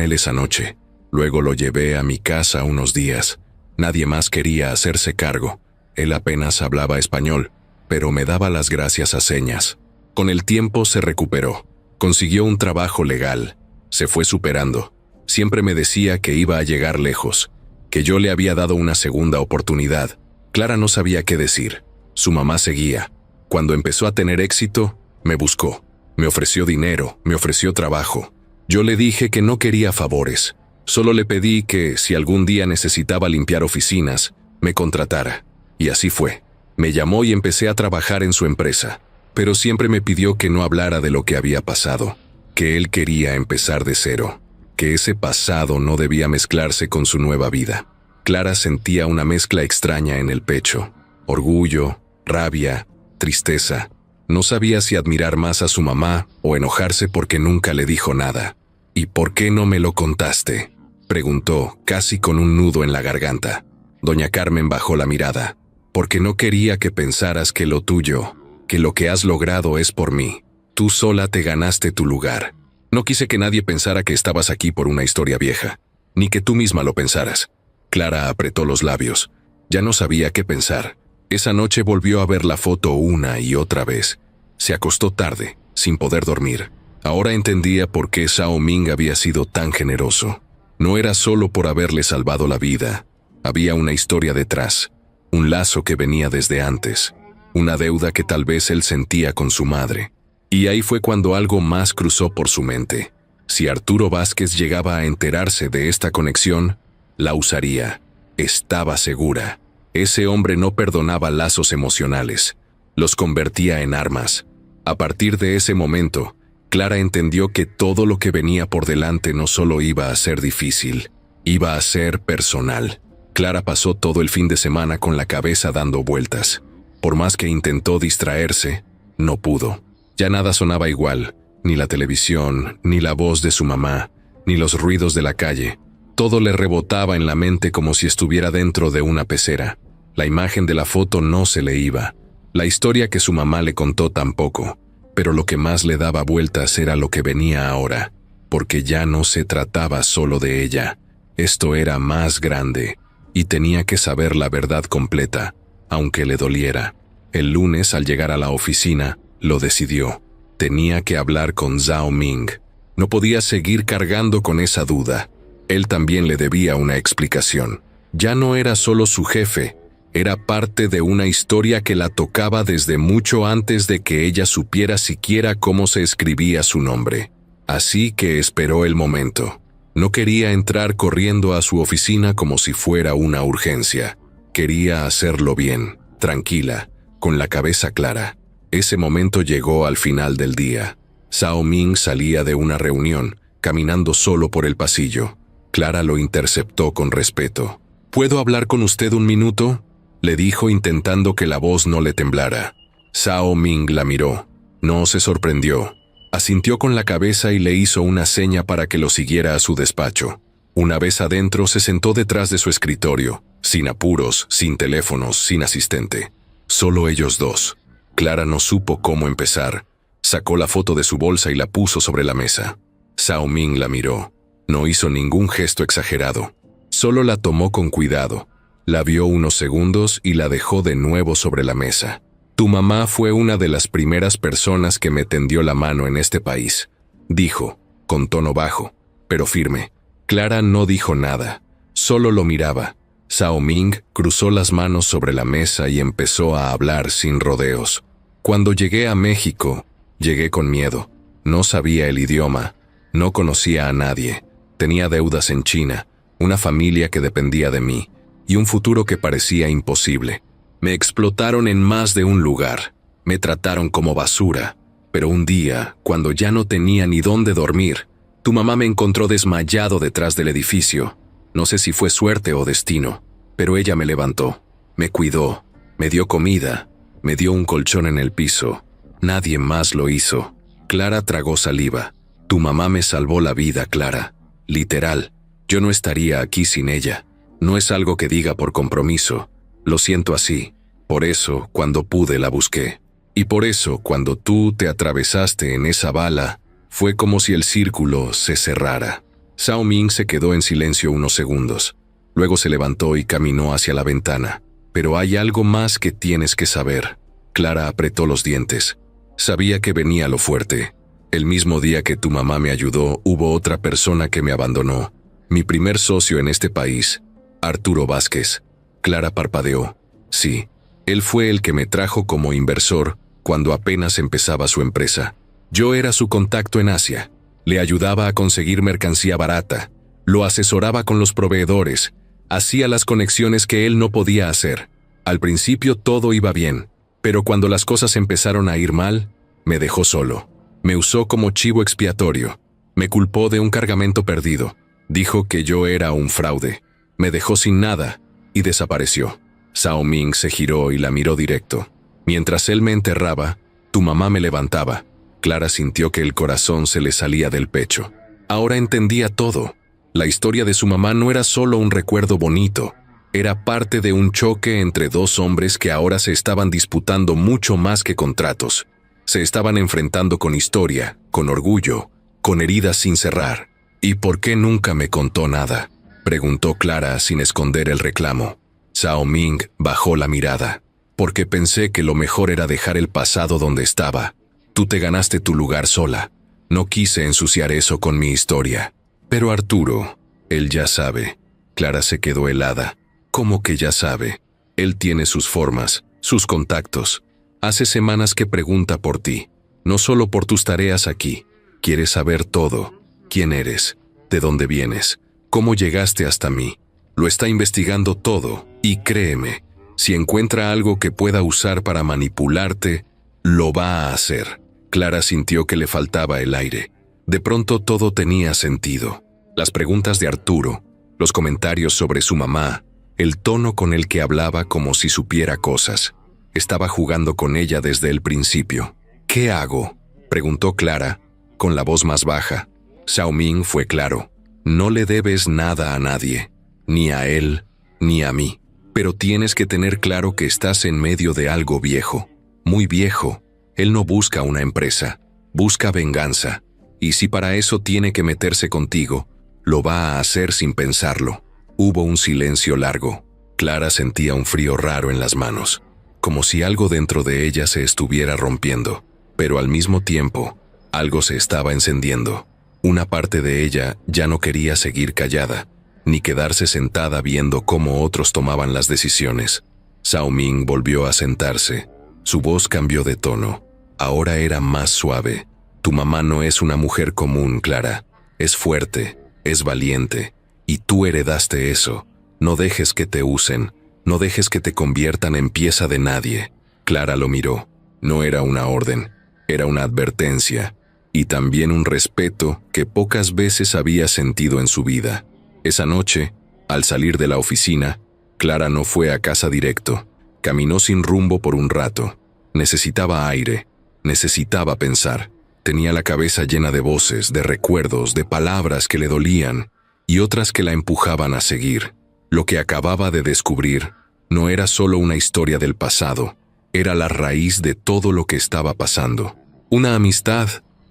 él esa noche. Luego lo llevé a mi casa unos días. Nadie más quería hacerse cargo. Él apenas hablaba español, pero me daba las gracias a señas. Con el tiempo se recuperó. Consiguió un trabajo legal. Se fue superando. Siempre me decía que iba a llegar lejos, que yo le había dado una segunda oportunidad. Clara no sabía qué decir. Su mamá seguía. Cuando empezó a tener éxito, me buscó. Me ofreció dinero, me ofreció trabajo. Yo le dije que no quería favores. Solo le pedí que, si algún día necesitaba limpiar oficinas, me contratara. Y así fue. Me llamó y empecé a trabajar en su empresa. Pero siempre me pidió que no hablara de lo que había pasado, que él quería empezar de cero, que ese pasado no debía mezclarse con su nueva vida. Clara sentía una mezcla extraña en el pecho. Orgullo, rabia, tristeza. No sabía si admirar más a su mamá o enojarse porque nunca le dijo nada. «¿Y por qué no me lo contaste?», preguntó, casi con un nudo en la garganta. Doña Carmen bajó la mirada. «Porque no quería que pensaras que lo tuyo, que lo que has logrado es por mí. Tú sola te ganaste tu lugar. No quise que nadie pensara que estabas aquí por una historia vieja, ni que tú misma lo pensaras». Clara apretó los labios. Ya no sabía qué pensar. Esa noche volvió a ver la foto una y otra vez. Se acostó tarde, sin poder dormir. Ahora entendía por qué Zhao Ming había sido tan generoso. No era solo por haberle salvado la vida. Había una historia detrás, un lazo que venía desde antes, una deuda que tal vez él sentía con su madre. Y ahí fue cuando algo más cruzó por su mente. Si Arturo Vázquez llegaba a enterarse de esta conexión, la usaría. Estaba segura. Ese hombre no perdonaba lazos emocionales, los convertía en armas. A partir de ese momento, Clara entendió que todo lo que venía por delante no solo iba a ser difícil, iba a ser personal. Clara pasó todo el fin de semana con la cabeza dando vueltas. Por más que intentó distraerse, no pudo. Ya nada sonaba igual, ni la televisión, ni la voz de su mamá, ni los ruidos de la calle. Todo le rebotaba en la mente como si estuviera dentro de una pecera. La imagen de la foto no se le iba. La historia que su mamá le contó tampoco. Pero lo que más le daba vueltas era lo que venía ahora, porque ya no se trataba solo de ella. Esto era más grande, y tenía que saber la verdad completa, aunque le doliera. El lunes, al llegar a la oficina, lo decidió. Tenía que hablar con Zhao Ming. No podía seguir cargando con esa duda. Él también le debía una explicación. Ya no era solo su jefe, era parte de una historia que la tocaba desde mucho antes de que ella supiera siquiera cómo se escribía su nombre. Así que esperó el momento. No quería entrar corriendo a su oficina como si fuera una urgencia. Quería hacerlo bien, tranquila, con la cabeza clara. Ese momento llegó al final del día. Zhao Ming salía de una reunión, caminando solo por el pasillo. Clara lo interceptó con respeto. ¿Puedo hablar con usted un minuto?, le dijo intentando que la voz no le temblara. Zhao Ming la miró. No se sorprendió. Asintió con la cabeza y le hizo una seña para que lo siguiera a su despacho. Una vez adentro se sentó detrás de su escritorio, sin apuros, sin teléfonos, sin asistente. Solo ellos dos. Clara no supo cómo empezar. Sacó la foto de su bolsa y la puso sobre la mesa. Zhao Ming la miró. No hizo ningún gesto exagerado. Solo la tomó con cuidado. La vio unos segundos y la dejó de nuevo sobre la mesa. Tu mamá fue una de las primeras personas que me tendió la mano en este país, dijo, con tono bajo, pero firme. Clara no dijo nada, solo lo miraba. Zhao Ming cruzó las manos sobre la mesa y empezó a hablar sin rodeos. Cuando llegué a México, llegué con miedo. No sabía el idioma, no conocía a nadie. Tenía deudas en China, una familia que dependía de mí, y un futuro que parecía imposible. Me explotaron en más de un lugar. Me trataron como basura. Pero un día, cuando ya no tenía ni dónde dormir, tu mamá me encontró desmayado detrás del edificio. No sé si fue suerte o destino, pero ella me levantó, me cuidó, me dio comida, me dio un colchón en el piso. Nadie más lo hizo. Clara tragó saliva. Tu mamá me salvó la vida, Clara. Literal. Yo no estaría aquí sin ella. No es algo que diga por compromiso. Lo siento así. Por eso, cuando pude, la busqué. Y por eso, cuando tú te atravesaste en esa bala, fue como si el círculo se cerrara. Zhao Ming se quedó en silencio unos segundos. Luego se levantó y caminó hacia la ventana. Pero hay algo más que tienes que saber. Clara apretó los dientes. Sabía que venía lo fuerte. El mismo día que tu mamá me ayudó, hubo otra persona que me abandonó. Mi primer socio en este país, Arturo Vázquez. Clara parpadeó. Sí, él fue el que me trajo como inversor cuando apenas empezaba su empresa. Yo era su contacto en Asia. Le ayudaba a conseguir mercancía barata. Lo asesoraba con los proveedores. Hacía las conexiones que él no podía hacer. Al principio todo iba bien, pero cuando las cosas empezaron a ir mal, me dejó solo. Me usó como chivo expiatorio. Me culpó de un cargamento perdido. Dijo que yo era un fraude. Me dejó sin nada y desapareció. Zhao Ming se giró y la miró directo. Mientras él me enterraba, tu mamá me levantaba. Clara sintió que el corazón se le salía del pecho. Ahora entendía todo. La historia de su mamá no era solo un recuerdo bonito. Era parte de un choque entre dos hombres que ahora se estaban disputando mucho más que contratos. Se estaban enfrentando con historia, con orgullo, con heridas sin cerrar. ¿Y por qué nunca me contó nada?, preguntó Clara sin esconder el reclamo. Zhao Ming bajó la mirada. porque pensé que lo mejor era dejar el pasado donde estaba. Tú te ganaste tu lugar sola. No quise ensuciar eso con mi historia. Pero Arturo, él ya sabe. Clara se quedó helada. ¿Cómo que ya sabe? Él tiene sus formas, sus contactos. Hace semanas que pregunta por ti. No solo por tus tareas aquí. Quiere saber todo. ¿Quién eres? ¿De dónde vienes? ¿Cómo llegaste hasta mí? Lo está investigando todo. Y créeme, si encuentra algo que pueda usar para manipularte, lo va a hacer. Clara sintió que le faltaba el aire. De pronto todo tenía sentido. Las preguntas de Arturo, los comentarios sobre su mamá, el tono con el que hablaba como si supiera cosas. Estaba jugando con ella desde el principio. ¿Qué hago?, preguntó Clara, con la voz más baja. Zhao Ming fue claro. No le debes nada a nadie, ni a él, ni a mí. Pero tienes que tener claro que estás en medio de algo viejo, muy viejo. Él no busca una empresa, busca venganza. Y si para eso tiene que meterse contigo, lo va a hacer sin pensarlo. Hubo un silencio largo. Clara sentía un frío raro en las manos, como si algo dentro de ella se estuviera rompiendo. Pero al mismo tiempo, algo se estaba encendiendo. Una parte de ella ya no quería seguir callada, ni quedarse sentada viendo cómo otros tomaban las decisiones. Zhao Ming volvió a sentarse. Su voz cambió de tono. Ahora era más suave. Tu mamá no es una mujer común, Clara. Es fuerte, es valiente. Y tú heredaste eso. No dejes que te usen. No dejes que te conviertan en pieza de nadie. Clara lo miró. No era una orden. Era una advertencia. Y también un respeto que pocas veces había sentido en su vida. Esa noche, al salir de la oficina, Clara no fue a casa directo. Caminó sin rumbo por un rato. Necesitaba aire. Necesitaba pensar. Tenía la cabeza llena de voces, de recuerdos, de palabras que le dolían y otras que la empujaban a seguir. Lo que acababa de descubrir no era solo una historia del pasado, era la raíz de todo lo que estaba pasando. Una amistad,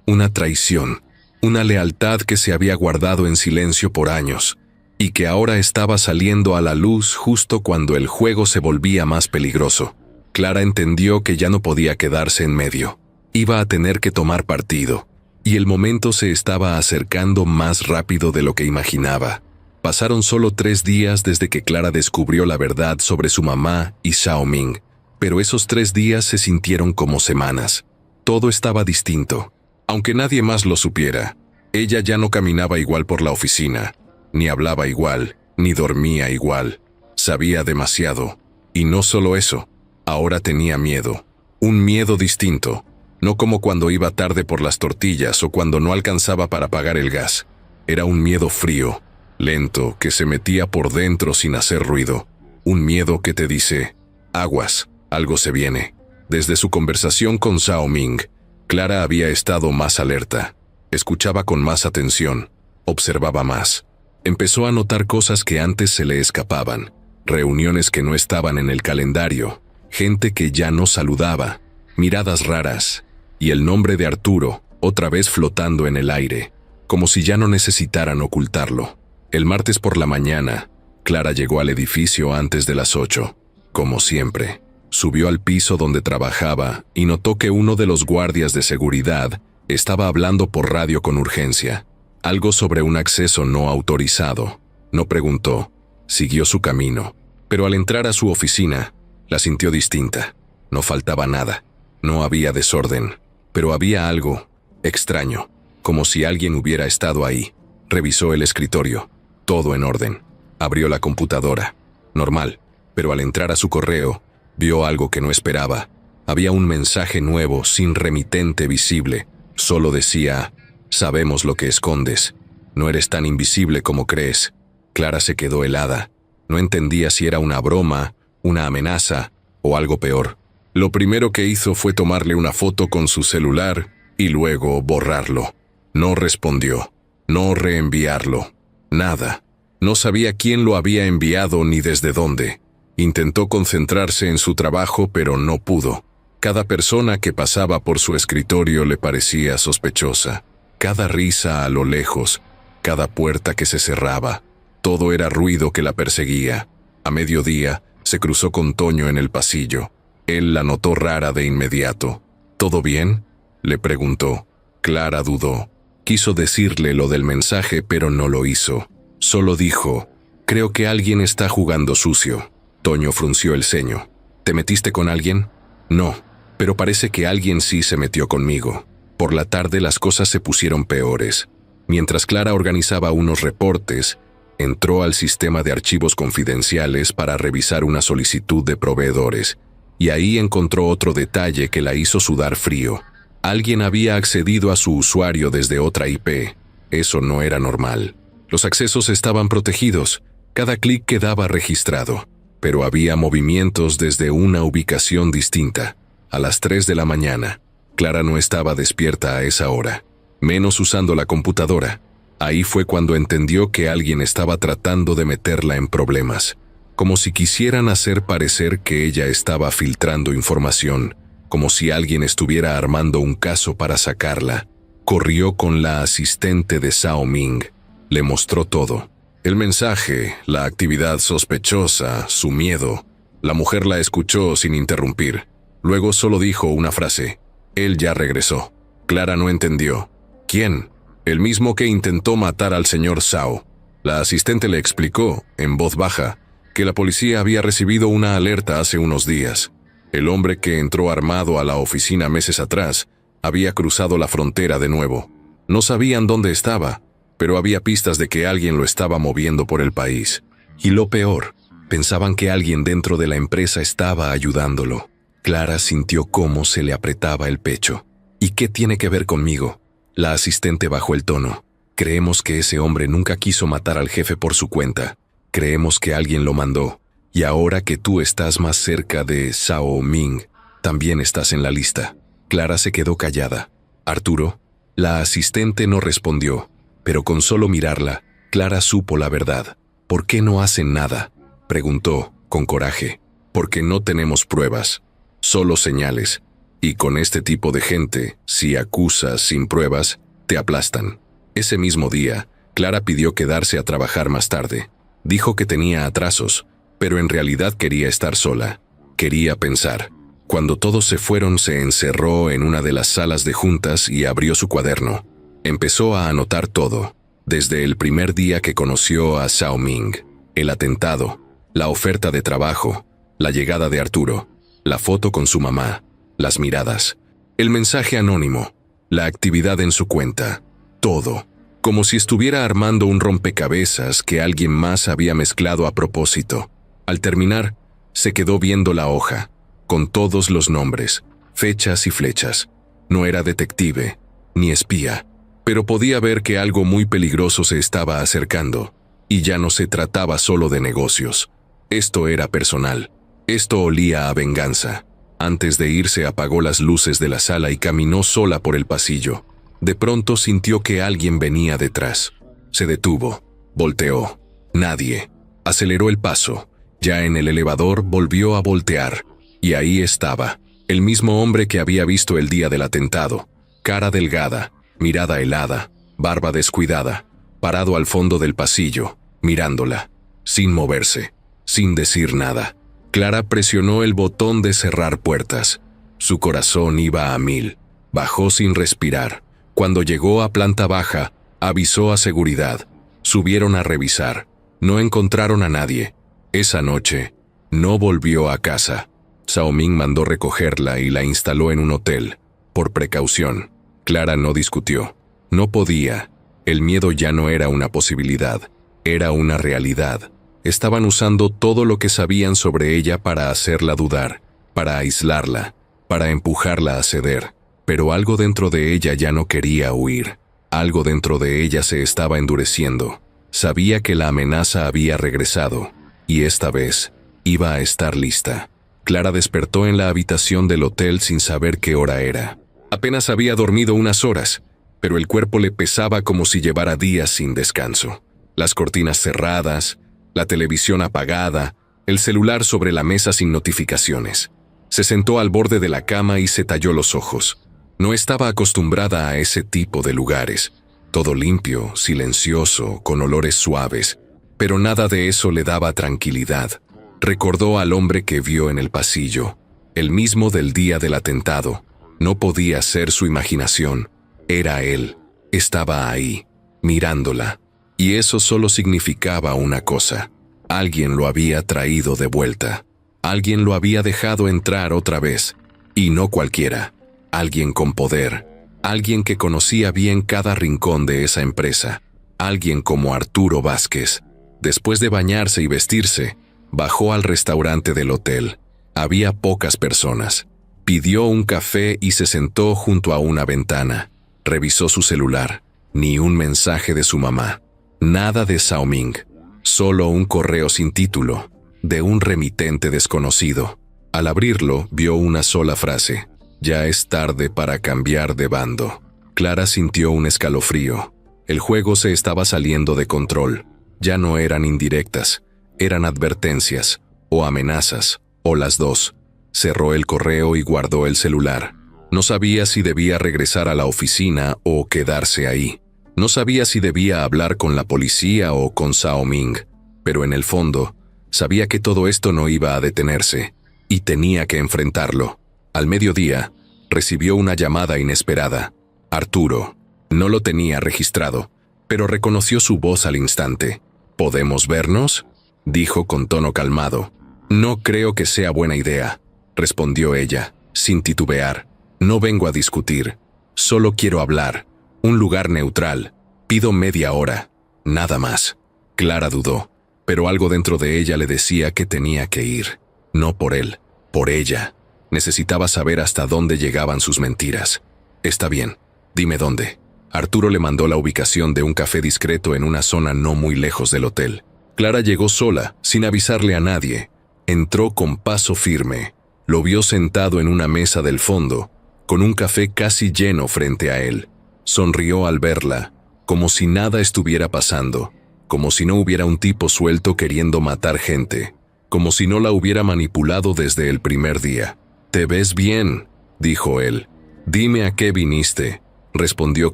una traición, una lealtad que se había guardado en silencio por años y que ahora estaba saliendo a la luz justo cuando el juego se volvía más peligroso. Clara entendió que ya no podía quedarse en medio. Iba a tener que tomar partido, y el momento se estaba acercando más rápido de lo que imaginaba. Pasaron solo 3 días desde que Clara descubrió la verdad sobre su mamá y Zhao Ming, pero esos 3 días se sintieron como semanas. Todo estaba distinto, aunque nadie más lo supiera. Ella ya no caminaba igual por la oficina, ni hablaba igual, ni dormía igual. Sabía demasiado, y no solo eso, ahora tenía miedo, un miedo distinto. No como cuando iba tarde por las tortillas o cuando no alcanzaba para pagar el gas. Era un miedo frío, lento, que se metía por dentro sin hacer ruido. Un miedo que te dice, aguas, algo se viene. Desde su conversación con Zhao Ming, Clara había estado más alerta. Escuchaba con más atención, observaba más. Empezó a notar cosas que antes se le escapaban. Reuniones que no estaban en el calendario, gente que ya no saludaba, miradas raras. Y el nombre de Arturo, otra vez flotando en el aire, como si ya no necesitaran ocultarlo. El martes por la mañana, Clara llegó al edificio antes de las 8. Como siempre, subió al piso donde trabajaba y notó que uno de los guardias de seguridad estaba hablando por radio con urgencia. Algo sobre un acceso no autorizado. No preguntó, siguió su camino. Pero al entrar a su oficina, la sintió distinta. No faltaba nada. No había desorden. Pero había algo extraño, como si alguien hubiera estado ahí. Revisó el escritorio, todo en orden. Abrió la computadora, normal, pero al entrar a su correo, vio algo que no esperaba. Había un mensaje nuevo, sin remitente visible. Solo decía, sabemos lo que escondes. No eres tan invisible como crees. Clara se quedó helada. No entendía si era una broma, una amenaza o algo peor. Lo primero que hizo fue tomarle una foto con su celular y luego borrarlo. No respondió, no reenviarlo, nada. No sabía quién lo había enviado ni desde dónde. Intentó concentrarse en su trabajo, pero no pudo. Cada persona que pasaba por su escritorio le parecía sospechosa. Cada risa a lo lejos, cada puerta que se cerraba, todo era ruido que la perseguía. A mediodía, se cruzó con Toño en el pasillo. Él la notó rara de inmediato. ¿Todo bien?, le preguntó. Clara dudó. Quiso decirle lo del mensaje, pero no lo hizo. Solo dijo: «Creo que alguien está jugando sucio». Toño frunció el ceño. «¿Te metiste con alguien?» «No, pero parece que alguien sí se metió conmigo». Por la tarde las cosas se pusieron peores. Mientras Clara organizaba unos reportes, entró al sistema de archivos confidenciales para revisar una solicitud de proveedores, y ahí encontró otro detalle que la hizo sudar frío. Alguien había accedido a su usuario desde otra IP. Eso no era normal. Los accesos estaban protegidos, cada clic quedaba registrado, pero había movimientos desde una ubicación distinta. A las 3 de la mañana, Clara no estaba despierta a esa hora, menos usando la computadora. Ahí fue cuando entendió que alguien estaba tratando de meterla en problemas, como si quisieran hacer parecer que ella estaba filtrando información, como si alguien estuviera armando un caso para sacarla. Corrió con la asistente de Zhao Ming. Le mostró todo. El mensaje, la actividad sospechosa, su miedo. La mujer la escuchó sin interrumpir. Luego solo dijo una frase: «Él ya regresó». Clara no entendió. «¿Quién?» «El mismo que intentó matar al señor Zhao». La asistente le explicó, en voz baja, que la policía había recibido una alerta hace unos días. El hombre que entró armado a la oficina meses atrás había cruzado la frontera de nuevo. No sabían dónde estaba, pero había pistas de que alguien lo estaba moviendo por el país. Y lo peor, pensaban que alguien dentro de la empresa estaba ayudándolo. Clara sintió cómo se le apretaba el pecho. ¿Y qué tiene que ver conmigo? La asistente bajó el tono. Creemos que ese hombre nunca quiso matar al jefe por su cuenta. Creemos que alguien lo mandó. Y ahora que tú estás más cerca de Zhao Ming, también estás en la lista. Clara se quedó callada. «Arturo». La asistente no respondió, pero con solo mirarla, Clara supo la verdad. «¿Por qué no hacen nada?», preguntó, con coraje. «Porque no tenemos pruebas, solo señales. Y con este tipo de gente, si acusas sin pruebas, te aplastan». Ese mismo día, Clara pidió quedarse a trabajar más tarde. Dijo que tenía atrasos, pero en realidad quería estar sola. Quería pensar. Cuando todos se fueron, se encerró en una de las salas de juntas y abrió su cuaderno. Empezó a anotar todo, desde el primer día que conoció a Zhao Ming, el atentado, la oferta de trabajo, la llegada de Arturo, la foto con su mamá, las miradas, el mensaje anónimo, la actividad en su cuenta, todo, como si estuviera armando un rompecabezas que alguien más había mezclado a propósito. Al terminar, se quedó viendo la hoja, con todos los nombres, fechas y flechas. No era detective, ni espía, pero podía ver que algo muy peligroso se estaba acercando, y ya no se trataba solo de negocios. Esto era personal. Esto olía a venganza. Antes de irse apagó las luces de la sala y caminó sola por el pasillo. De pronto sintió que alguien venía detrás. Se detuvo, volteó. Nadie. Aceleró el paso. Ya en el elevador volvió a voltear. Y ahí estaba, el mismo hombre que había visto el día del atentado. Cara delgada, mirada helada, barba descuidada, parado al fondo del pasillo, mirándola, sin moverse, sin decir nada. Clara presionó el botón de cerrar puertas. Su corazón iba a 1000. Bajó sin respirar. Cuando llegó a planta baja, avisó a seguridad. Subieron a revisar. No encontraron a nadie. Esa noche, no volvió a casa. Zhao Ming mandó recogerla y la instaló en un hotel, por precaución. Clara no discutió. No podía. El miedo ya no era una posibilidad, era una realidad. Estaban usando todo lo que sabían sobre ella para hacerla dudar, para aislarla, para empujarla a ceder. Pero algo dentro de ella ya no quería huir. Algo dentro de ella se estaba endureciendo. Sabía que la amenaza había regresado, y esta vez iba a estar lista. Clara despertó en la habitación del hotel sin saber qué hora era. Apenas había dormido unas horas, pero el cuerpo le pesaba como si llevara días sin descanso. Las cortinas cerradas, la televisión apagada, el celular sobre la mesa sin notificaciones. Se sentó al borde de la cama y se talló los ojos. No estaba acostumbrada a ese tipo de lugares. Todo limpio, silencioso, con olores suaves, pero nada de eso le daba tranquilidad. Recordó al hombre que vio en el pasillo. el mismo del día del atentado. No podía ser su imaginación. Era él. Estaba ahí, mirándola. Y eso solo significaba una cosa. Alguien lo había traído de vuelta. Alguien lo había dejado entrar otra vez. Y no cualquiera. Alguien con poder. Alguien que conocía bien cada rincón de esa empresa. Alguien como Arturo Vázquez. Después de bañarse y vestirse, bajó al restaurante del hotel. Había pocas personas. Pidió un café y se sentó junto a una ventana. Revisó su celular. Ni un mensaje de su mamá. Nada de Zhao Ming. Solo un correo sin título, de un remitente desconocido. Al abrirlo, vio una sola frase. Ya es tarde para cambiar de bando. Clara sintió un escalofrío. El juego se estaba saliendo de control. Ya no eran indirectas, eran advertencias, o amenazas, o las dos. Cerró el correo y guardó el celular. No sabía si debía regresar a la oficina o quedarse ahí. No sabía si debía hablar con la policía o con Zhao Ming, pero en el fondo, sabía que todo esto no iba a detenerse, y tenía que enfrentarlo. Al mediodía, recibió una llamada inesperada. Arturo. No lo tenía registrado, pero reconoció su voz al instante. ¿Podemos vernos?, dijo con tono calmado. No creo que sea buena idea, respondió ella, sin titubear. No vengo a discutir. Solo quiero hablar. Un lugar neutral. Pido media hora. Nada más. Clara dudó, pero algo dentro de ella le decía que tenía que ir. No por él, por ella. Necesitaba saber hasta dónde llegaban sus mentiras. Está bien, dime dónde. Arturo le mandó la ubicación de un café discreto en una zona no muy lejos del hotel. Clara llegó sola, sin avisarle a nadie. Entró con paso firme. Lo vio sentado en una mesa del fondo, con un café casi lleno frente a él. Sonrió al verla, como si nada estuviera pasando, como si no hubiera un tipo suelto queriendo matar gente, como si no la hubiera manipulado desde el primer día. «Te ves bien», dijo él. «Dime a qué viniste», respondió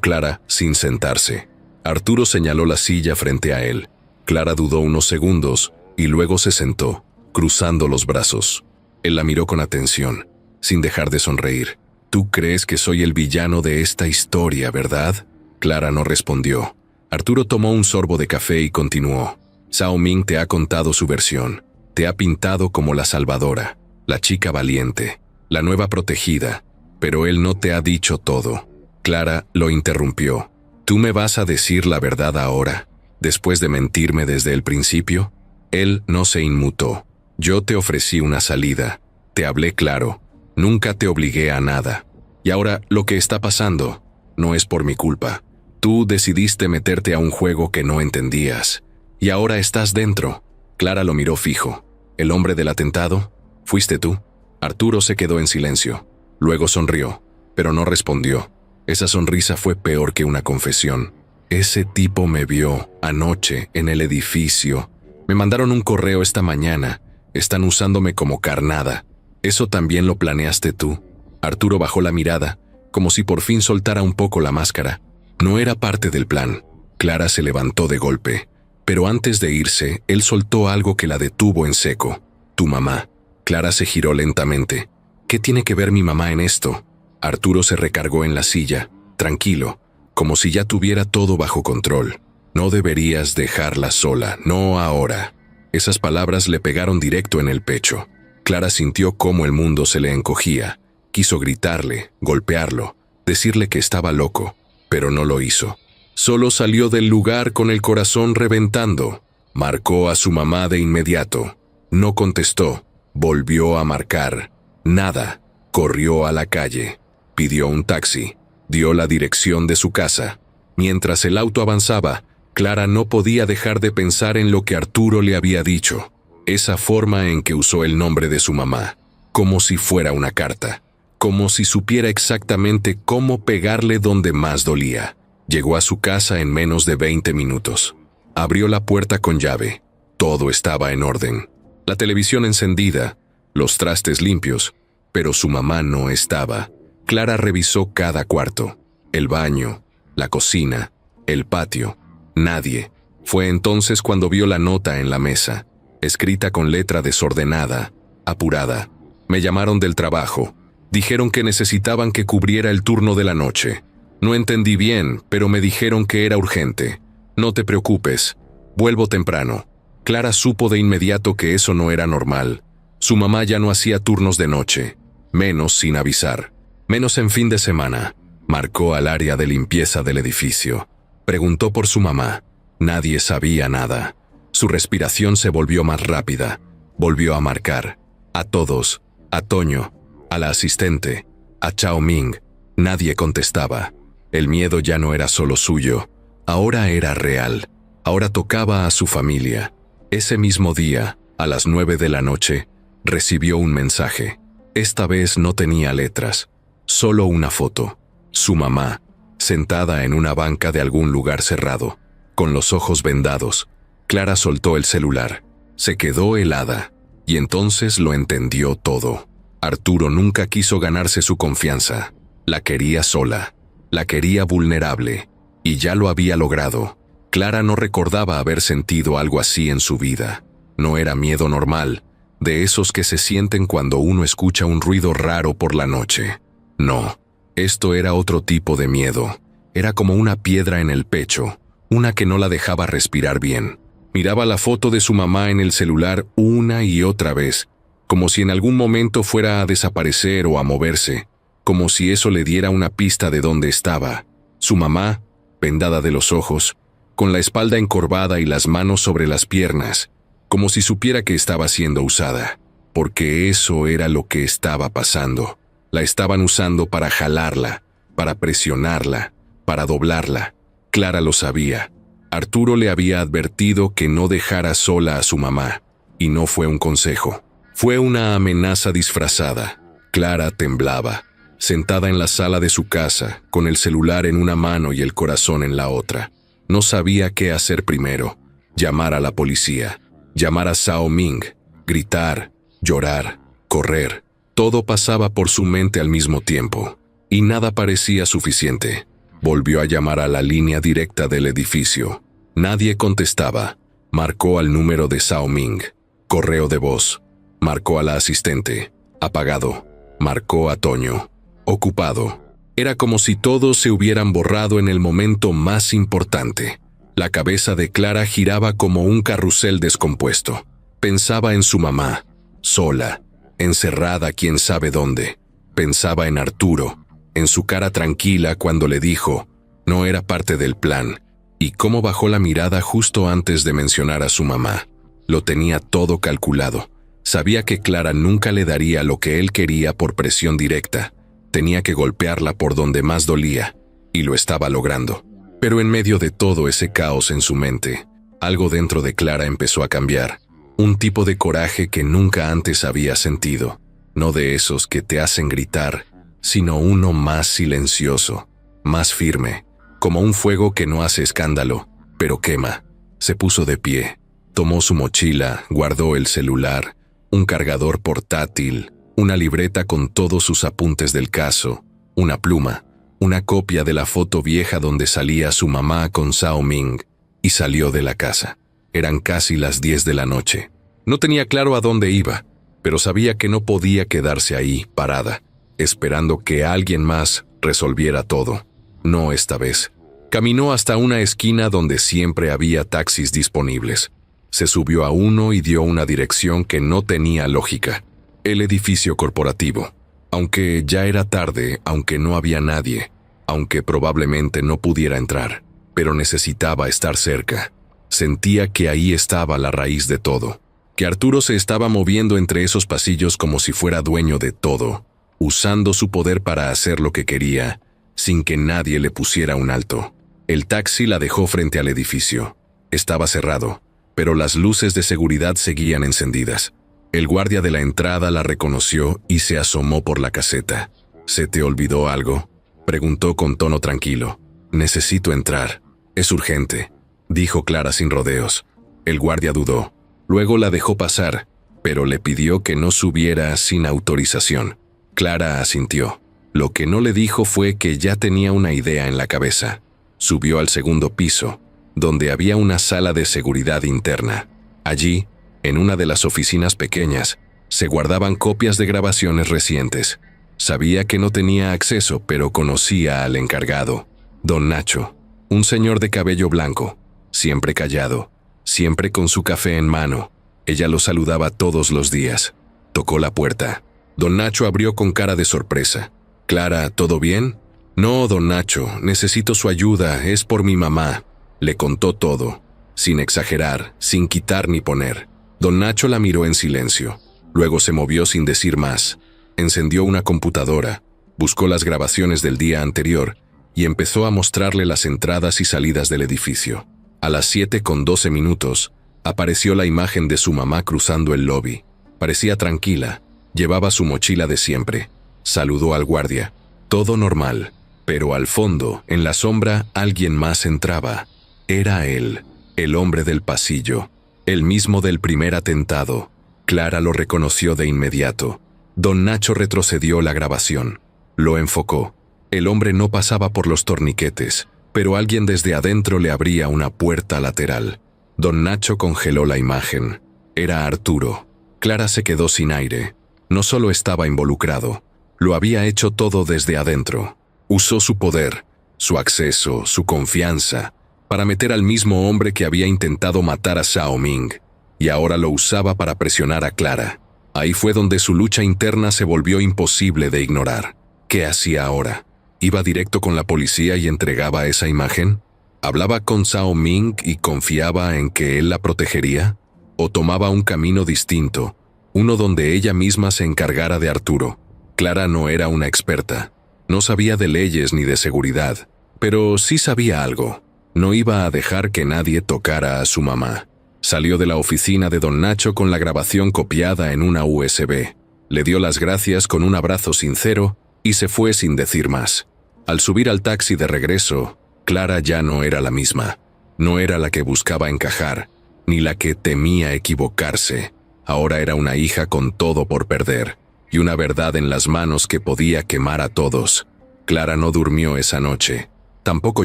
Clara sin sentarse. Arturo señaló la silla frente a él. Clara dudó unos segundos y luego se sentó, cruzando los brazos. Él la miró con atención, sin dejar de sonreír. «Tú crees que soy el villano de esta historia, ¿verdad?». Clara no respondió. Arturo tomó un sorbo de café y continuó. «Zhao Ming te ha contado su versión. Te ha pintado como la salvadora, la chica valiente, la nueva protegida, pero él no te ha dicho todo». Clara lo interrumpió. «¿Tú me vas a decir la verdad ahora, después de mentirme desde el principio?». Él no se inmutó. «Yo te ofrecí una salida. Te hablé claro. Nunca te obligué a nada. Y ahora lo que está pasando no es por mi culpa. Tú decidiste meterte a un juego que no entendías. Y ahora estás dentro». Clara lo miró fijo. «¿El hombre del atentado? ¿Fuiste tú?». Arturo se quedó en silencio. Luego sonrió, pero no respondió. Esa sonrisa fue peor que una confesión. «Ese tipo me vio anoche en el edificio. Me mandaron un correo esta mañana. Están usándome como carnada. ¿Eso también lo planeaste tú?». Arturo bajó la mirada, como si por fin soltara un poco la máscara. No era parte del plan. Clara se levantó de golpe, pero antes de irse, él soltó algo que la detuvo en seco. «Tu mamá». Clara se giró lentamente. «¿Qué tiene que ver mi mamá en esto?». Arturo se recargó en la silla, tranquilo, como si ya tuviera todo bajo control. «No deberías dejarla sola, no ahora». Esas palabras le pegaron directo en el pecho. Clara sintió cómo el mundo se le encogía. Quiso gritarle, golpearlo, decirle que estaba loco, pero no lo hizo. Solo salió del lugar con el corazón reventando. Marcó a su mamá de inmediato. No contestó. Volvió a marcar. Nada. Corrió a la calle. Pidió un taxi. Dio la dirección de su casa. Mientras el auto avanzaba, Clara no podía dejar de pensar en lo que Arturo le había dicho. Esa forma en que usó el nombre de su mamá, como si fuera una carta, como si supiera exactamente cómo pegarle donde más dolía. Llegó a su casa en menos de 20 minutos. Abrió la puerta con llave. Todo estaba en orden. La televisión encendida, los trastes limpios, pero su mamá no estaba. Clara revisó cada cuarto, el baño, la cocina, el patio. Nadie. Fue entonces cuando vio la nota en la mesa, escrita con letra desordenada, apurada. Me llamaron del trabajo. Dijeron que necesitaban que cubriera el turno de la noche. No entendí bien, pero me dijeron que era urgente. No te preocupes. Vuelvo temprano. Clara supo de inmediato que eso no era normal. Su mamá ya no hacía turnos de noche. Menos sin avisar. Menos en fin de semana. Marcó al área de limpieza del edificio. Preguntó por su mamá. Nadie sabía nada. Su respiración se volvió más rápida. Volvió a marcar. A todos. A Toño. A la asistente. A Chao Ming. Nadie contestaba. El miedo ya no era solo suyo. Ahora era real. Ahora tocaba a su familia. Ese mismo día, a las 9 de la noche, recibió un mensaje. Esta vez no tenía letras. Solo una foto. Su mamá, sentada en una banca de algún lugar cerrado, con los ojos vendados. Clara soltó el celular. Se quedó helada. Y entonces lo entendió todo. Arturo nunca quiso ganarse su confianza. La quería sola. La quería vulnerable. Y ya lo había logrado. Clara no recordaba haber sentido algo así en su vida. No era miedo normal, de esos que se sienten cuando uno escucha un ruido raro por la noche. No, esto era otro tipo de miedo. Era como una piedra en el pecho, una que no la dejaba respirar bien. Miraba la foto de su mamá en el celular una y otra vez, como si en algún momento fuera a desaparecer o a moverse, como si eso le diera una pista de dónde estaba. Su mamá, vendada de los ojos, con la espalda encorvada y las manos sobre las piernas, como si supiera que estaba siendo usada, porque eso era lo que estaba pasando. La estaban usando para jalarla, para presionarla, para doblarla. Clara lo sabía. Arturo le había advertido que no dejara sola a su mamá, y no fue un consejo. Fue una amenaza disfrazada. Clara temblaba, sentada en la sala de su casa, con el celular en una mano y el corazón en la otra. No sabía qué hacer primero. Llamar a la policía, llamar a Chao Ming, gritar, llorar, correr. Todo pasaba por su mente al mismo tiempo, y nada parecía suficiente. Volvió a llamar a la línea directa del edificio. Nadie contestaba. Marcó al número de Chao Ming. Correo de voz. Marcó a la asistente. Apagado. Marcó a Toño. Ocupado. Era como si todos se hubieran borrado en el momento más importante. La cabeza de Clara giraba como un carrusel descompuesto. Pensaba en su mamá, sola, encerrada quién sabe dónde. Pensaba en Arturo, en su cara tranquila cuando le dijo, no era parte del plan, y cómo bajó la mirada justo antes de mencionar a su mamá. Lo tenía todo calculado. Sabía que Clara nunca le daría lo que él quería por presión directa. Tenía que golpearla por donde más dolía, y lo estaba logrando. Pero en medio de todo ese caos en su mente, algo dentro de Clara empezó a cambiar. Un tipo de coraje que nunca antes había sentido. No de esos que te hacen gritar, sino uno más silencioso, más firme, como un fuego que no hace escándalo, pero quema. Se puso de pie, tomó su mochila, guardó el celular, un cargador portátil, una libreta con todos sus apuntes del caso, una pluma, una copia de la foto vieja donde salía su mamá con Chao Ming, y salió de la casa. Eran casi las 10 de la noche. No tenía claro a dónde iba, pero sabía que no podía quedarse ahí, parada, esperando que alguien más resolviera todo. No esta vez. Caminó hasta una esquina donde siempre había taxis disponibles. Se subió a uno y dio una dirección que no tenía lógica. El edificio corporativo. Aunque ya era tarde, aunque no había nadie, aunque probablemente no pudiera entrar, pero necesitaba estar cerca. Sentía que ahí estaba la raíz de todo, que Arturo se estaba moviendo entre esos pasillos como si fuera dueño de todo, usando su poder para hacer lo que quería, sin que nadie le pusiera un alto. El taxi la dejó frente al edificio. Estaba cerrado, pero las luces de seguridad seguían encendidas. El guardia de la entrada la reconoció y se asomó por la caseta. ¿Se te olvidó algo?, preguntó con tono tranquilo. Necesito entrar. Es urgente, dijo Clara sin rodeos. El guardia dudó. Luego la dejó pasar, pero le pidió que no subiera sin autorización. Clara asintió. Lo que no le dijo fue que ya tenía una idea en la cabeza. Subió al segundo piso, donde había una sala de seguridad interna. Allí, en una de las oficinas pequeñas, Se guardaban copias de grabaciones recientes. Sabía que no tenía acceso, pero conocía al encargado, don Nacho, un señor de cabello blanco, siempre callado, siempre con su café en mano. Ella lo saludaba todos los días. Tocó la puerta. Don Nacho abrió con cara de sorpresa. «Clara, ¿todo bien?» «No, don Nacho, necesito su ayuda, es por mi mamá». Le contó todo, sin exagerar, sin quitar ni poner. Don Nacho la miró en silencio. Luego se movió sin decir más. Encendió una computadora, buscó las grabaciones del día anterior y empezó a mostrarle las entradas y salidas del edificio. A las 7:12 apareció la imagen de su mamá cruzando el lobby. Parecía tranquila, llevaba su mochila de siempre. Saludó al guardia. Todo normal, pero al fondo, en la sombra, alguien más entraba. Era él, el hombre del pasillo, el mismo del primer atentado. Clara lo reconoció de inmediato. Don Nacho retrocedió la grabación. Lo enfocó. El hombre no pasaba por los torniquetes, pero alguien desde adentro le abría una puerta lateral. Don Nacho congeló la imagen. Era Arturo. Clara se quedó sin aire. No solo estaba involucrado, lo había hecho todo desde adentro. Usó su poder, su acceso, su confianza, para meter al mismo hombre que había intentado matar a Zhao Ming, y ahora lo usaba para presionar a Clara. Ahí fue donde su lucha interna se volvió imposible de ignorar. ¿Qué hacía ahora? ¿Iba directo con la policía y entregaba esa imagen? ¿Hablaba con Zhao Ming y confiaba en que él la protegería? ¿O tomaba un camino distinto, uno donde ella misma se encargara de Arturo? Clara no era una experta. No sabía de leyes ni de seguridad, pero sí sabía algo. No iba a dejar que nadie tocara a su mamá. Salió de la oficina de don Nacho con la grabación copiada en una USB. Le dio las gracias con un abrazo sincero y se fue sin decir más. Al subir al taxi de regreso, Clara ya no era la misma. No era la que buscaba encajar, ni la que temía equivocarse. Ahora era una hija con todo por perder, y una verdad en las manos que podía quemar a todos. Clara no durmió esa noche. Tampoco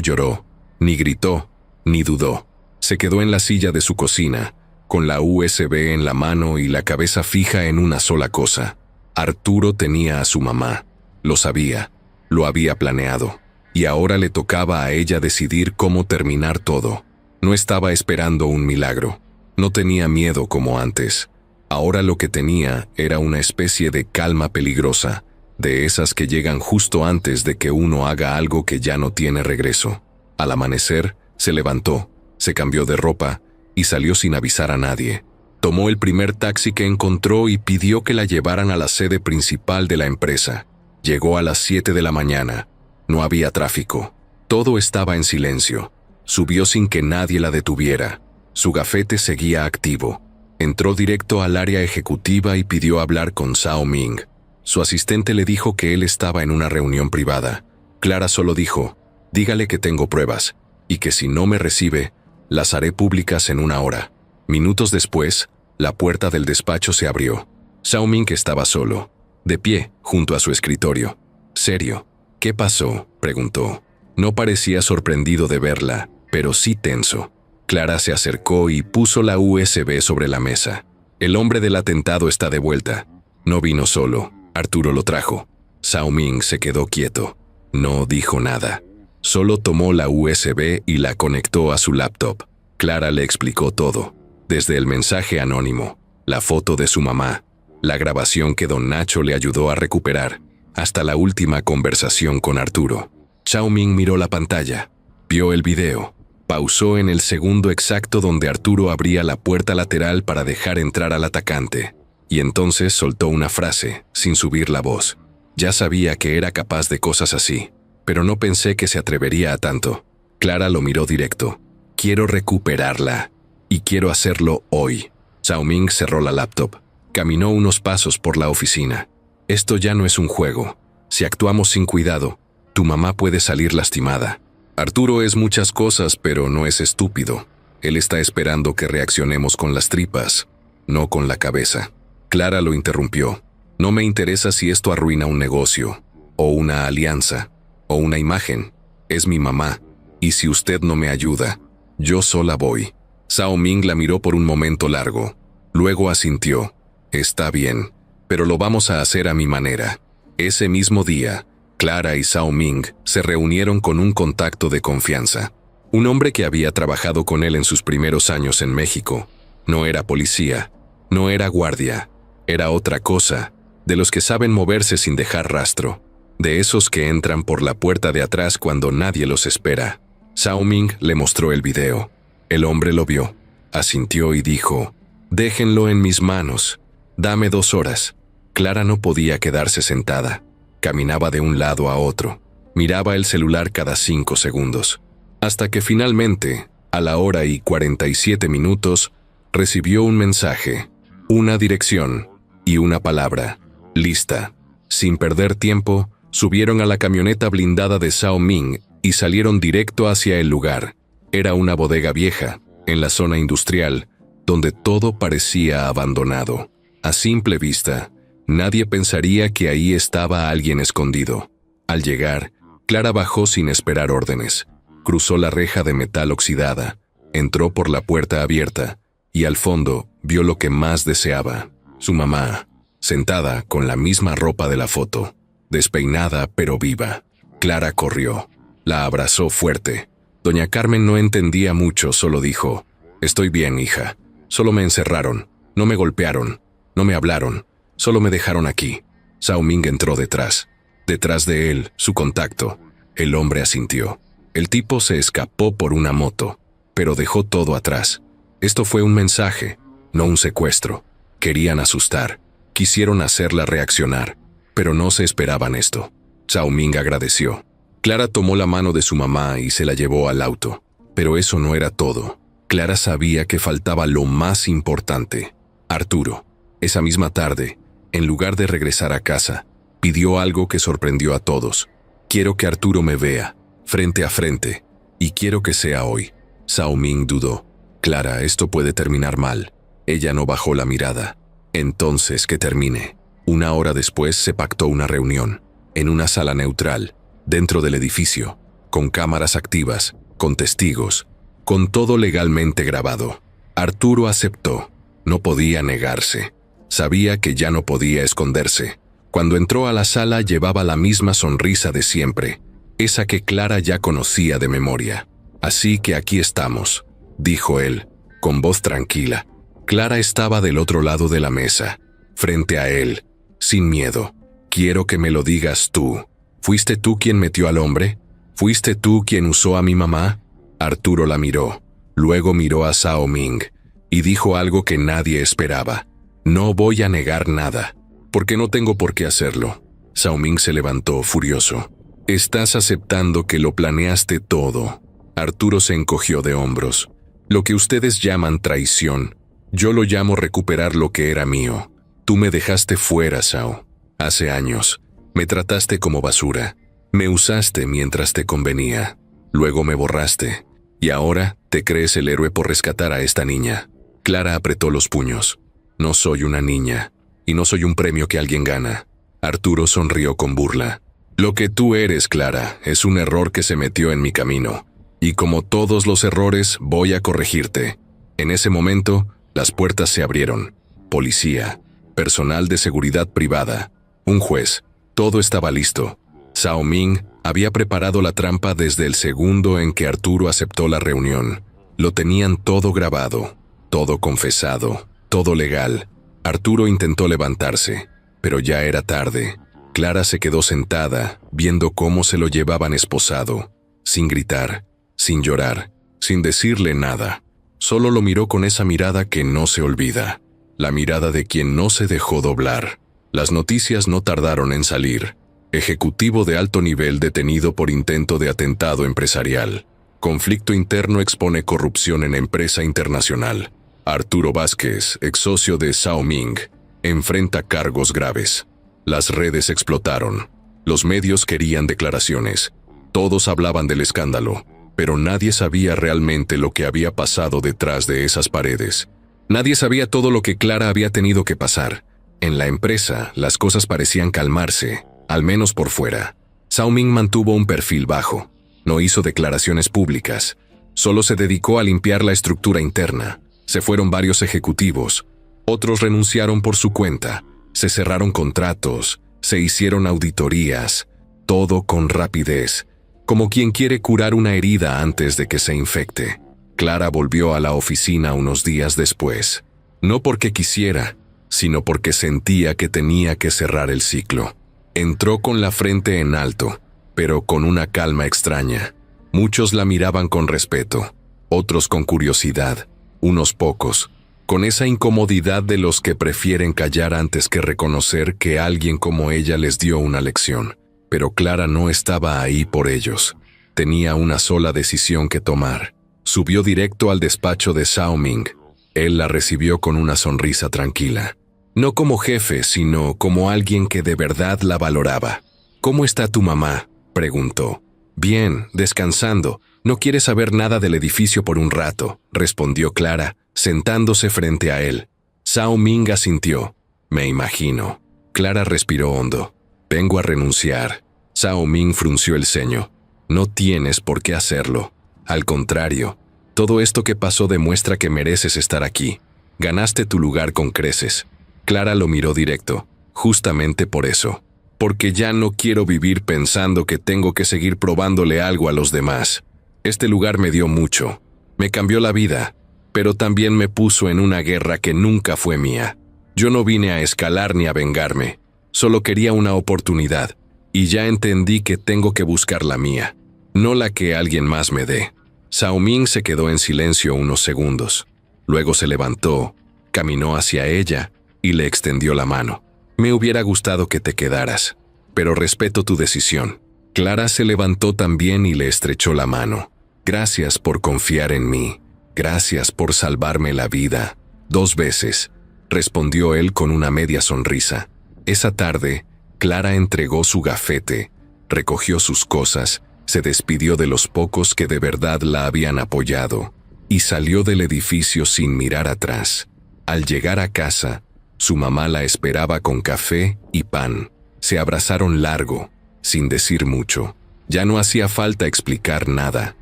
lloró, ni gritó, ni dudó. Se quedó en la silla de su cocina, con la USB en la mano y la cabeza fija en una sola cosa. Arturo tenía a su mamá. Lo sabía, lo había planeado, y ahora le tocaba a ella decidir cómo terminar todo. No estaba esperando un milagro. No tenía miedo como antes. Ahora lo que tenía era una especie de calma peligrosa, de esas que llegan justo antes de que uno haga algo que ya no tiene regreso. Al amanecer, se levantó, se cambió de ropa y salió sin avisar a nadie. Tomó el primer taxi que encontró y pidió que la llevaran a la sede principal de la empresa. Llegó a las 7 de la mañana. No había tráfico. Todo estaba en silencio. Subió sin que nadie la detuviera. Su gafete seguía activo. Entró directo al área ejecutiva y pidió hablar con Zhao Ming. Su asistente le dijo que él estaba en una reunión privada. Clara solo dijo: «Dígale que tengo pruebas, y que si no me recibe, las haré públicas en una hora». Minutos después, la puerta del despacho se abrió. Zhao Ming estaba solo, de pie, junto a su escritorio. «Serio, ¿qué pasó?», preguntó. No parecía sorprendido de verla, pero sí tenso. Clara se acercó y puso la USB sobre la mesa. «El hombre del atentado está de vuelta. No vino solo, Arturo lo trajo». Zhao Ming se quedó quieto. No dijo nada. Solo tomó la USB y la conectó a su laptop. Clara le explicó todo, desde el mensaje anónimo, la foto de su mamá, la grabación que don Nacho le ayudó a recuperar, hasta la última conversación con Arturo. Zhao Ming miró la pantalla, vio el video, pausó en el segundo exacto donde Arturo abría la puerta lateral para dejar entrar al atacante, y entonces soltó una frase, sin subir la voz. Ya sabía que era capaz de cosas así, pero no pensé que se atrevería a tanto. Clara lo miró directo. «Quiero recuperarla, y quiero hacerlo hoy». Zhao Ming cerró la laptop. Caminó unos pasos por la oficina. «Esto ya no es un juego. Si actuamos sin cuidado, tu mamá puede salir lastimada. Arturo es muchas cosas, pero no es estúpido. Él está esperando que reaccionemos con las tripas, no con la cabeza». Clara lo interrumpió. «No me interesa si esto arruina un negocio, o una alianza, o una imagen. Es mi mamá, y si usted no me ayuda, yo sola voy». Zhao Ming la miró por un momento largo. Luego asintió. «Está bien, pero lo vamos a hacer a mi manera. Ese mismo día, Clara y Zhao Ming se reunieron con un contacto de confianza. Un hombre que había trabajado con él en sus primeros años en México. No era policía, no era guardia, era otra cosa, de los que saben moverse sin dejar rastro, de esos que entran por la puerta de atrás cuando nadie los espera. Zhao Ming le mostró el video. El hombre lo vio, asintió y dijo: «Déjenlo en mis manos, dame 2 horas». Clara no podía quedarse sentada. Caminaba de un lado a otro, miraba el celular cada 5 segundos, hasta que finalmente, a la 1:47, recibió un mensaje, una dirección y una palabra: lista. Sin perder tiempo, subieron a la camioneta blindada de Zhao Ming y salieron directo hacia el lugar. Era una bodega vieja, en la zona industrial, donde todo parecía abandonado. A simple vista, nadie pensaría que ahí estaba alguien escondido. Al llegar, Clara bajó sin esperar órdenes. Cruzó la reja de metal oxidada, entró por la puerta abierta y al fondo vio lo que más deseaba: su mamá, sentada con la misma ropa de la foto, despeinada pero viva. Clara corrió, la abrazó fuerte. Doña Carmen no entendía mucho, solo dijo: «Estoy bien, hija. Solo me encerraron, no me golpearon, no me hablaron, solo me dejaron aquí». Zhao Ming entró detrás de él, su contacto. El hombre asintió. El tipo se escapó por una moto, pero dejó todo atrás. Esto fue un mensaje, no un secuestro. Querían asustar, quisieron hacerla reaccionar, pero no se esperaban esto. Zhao Ming agradeció. Clara tomó la mano de su mamá y se la llevó al auto. Pero eso no era todo. Clara sabía que faltaba lo más importante: Arturo. Esa misma tarde, en lugar de regresar a casa, pidió algo que sorprendió a todos. «Quiero que Arturo me vea, frente a frente, y quiero que sea hoy». Zhao Ming dudó. «Clara, esto puede terminar mal». Ella no bajó la mirada. «Entonces, que termine». 1 hora después se pactó una reunión, en una sala neutral, dentro del edificio, con cámaras activas, con testigos, con todo legalmente grabado. Arturo aceptó. No podía negarse. Sabía que ya no podía esconderse. Cuando entró a la sala llevaba la misma sonrisa de siempre, esa que Clara ya conocía de memoria. «Así que aquí estamos», dijo él, con voz tranquila. Clara estaba del otro lado de la mesa, frente a él, sin miedo. «Quiero que me lo digas tú. ¿Fuiste tú quien metió al hombre? ¿Fuiste tú quien usó a mi mamá?» Arturo la miró, luego miró a Zhao Ming, y dijo algo que nadie esperaba: «No voy a negar nada, porque no tengo por qué hacerlo». Zhao Ming se levantó furioso. «Estás aceptando que lo planeaste todo». Arturo se encogió de hombros. «Lo que ustedes llaman traición, yo lo llamo recuperar lo que era mío. Tú me dejaste fuera, Zhao. Hace años, me trataste como basura. Me usaste mientras te convenía. Luego me borraste. Y ahora te crees el héroe por rescatar a esta niña». Clara apretó los puños. «No soy una niña, y no soy un premio que alguien gana». Arturo sonrió con burla. «Lo que tú eres, Clara, es un error que se metió en mi camino. Y como todos los errores, voy a corregirte». En ese momento, las puertas se abrieron. Policía, personal de seguridad privada, un juez, todo estaba listo. Zhao Ming había preparado la trampa desde el segundo en que Arturo aceptó la reunión. Lo tenían todo grabado, todo confesado, todo legal. Arturo intentó levantarse, pero ya era tarde. Clara se quedó sentada, viendo cómo se lo llevaban esposado, sin gritar, sin llorar, sin decirle nada. Solo lo miró con esa mirada que no se olvida, la mirada de quien no se dejó doblar. Las noticias no tardaron en salir. Ejecutivo de alto nivel detenido por intento de atentado empresarial. Conflicto interno expone corrupción en empresa internacional. Arturo Vázquez, ex socio de Zhao Ming, enfrenta cargos graves. Las redes explotaron. Los medios querían declaraciones. Todos hablaban del escándalo, pero nadie sabía realmente lo que había pasado detrás de esas paredes. Nadie sabía todo lo que Clara había tenido que pasar. En la empresa, las cosas parecían calmarse, al menos por fuera. Zhao Ming mantuvo un perfil bajo. No hizo declaraciones públicas. Solo se dedicó a limpiar la estructura interna. Se fueron varios ejecutivos. Otros renunciaron por su cuenta. Se cerraron contratos, se hicieron auditorías, todo con rapidez, como quien quiere curar una herida antes de que se infecte. Clara volvió a la oficina unos días después, no porque quisiera, sino porque sentía que tenía que cerrar el ciclo. Entró con la frente en alto, pero con una calma extraña. Muchos la miraban con respeto, otros con curiosidad, unos pocos, con esa incomodidad de los que prefieren callar antes que reconocer que alguien como ella les dio una lección. Pero Clara no estaba ahí por ellos. Tenía una sola decisión que tomar. Subió directo al despacho de Zhao Ming. Él la recibió con una sonrisa tranquila. No como jefe, sino como alguien que de verdad la valoraba. «¿Cómo está tu mamá?», preguntó. «Bien, descansando. No quiere saber nada del edificio por un rato», respondió Clara, sentándose frente a él. Zhao Ming asintió. «Me imagino». Clara respiró hondo. «Vengo a renunciar». Zhao Ming frunció el ceño. «No tienes por qué hacerlo. Al contrario, todo esto que pasó demuestra que mereces estar aquí. Ganaste tu lugar con creces». Clara lo miró directo. «Justamente por eso. Porque ya no quiero vivir pensando que tengo que seguir probándole algo a los demás. Este lugar me dio mucho. Me cambió la vida, pero también me puso en una guerra que nunca fue mía. Yo no vine a escalar ni a vengarme. Solo quería una oportunidad, y ya entendí que tengo que buscar la mía, no la que alguien más me dé». Zhao Ming se quedó en silencio unos segundos. Luego se levantó, caminó hacia ella y le extendió la mano. «Me hubiera gustado que te quedaras, pero respeto tu decisión». Clara se levantó también y le estrechó la mano. «Gracias por confiar en mí. Gracias por salvarme la vida. 2 veces», respondió él con una media sonrisa. Esa tarde, Clara entregó su gafete, recogió sus cosas, se despidió de los pocos que de verdad la habían apoyado y salió del edificio sin mirar atrás. Al llegar a casa, su mamá la esperaba con café y pan. Se abrazaron largo, sin decir mucho. Ya no hacía falta explicar nada.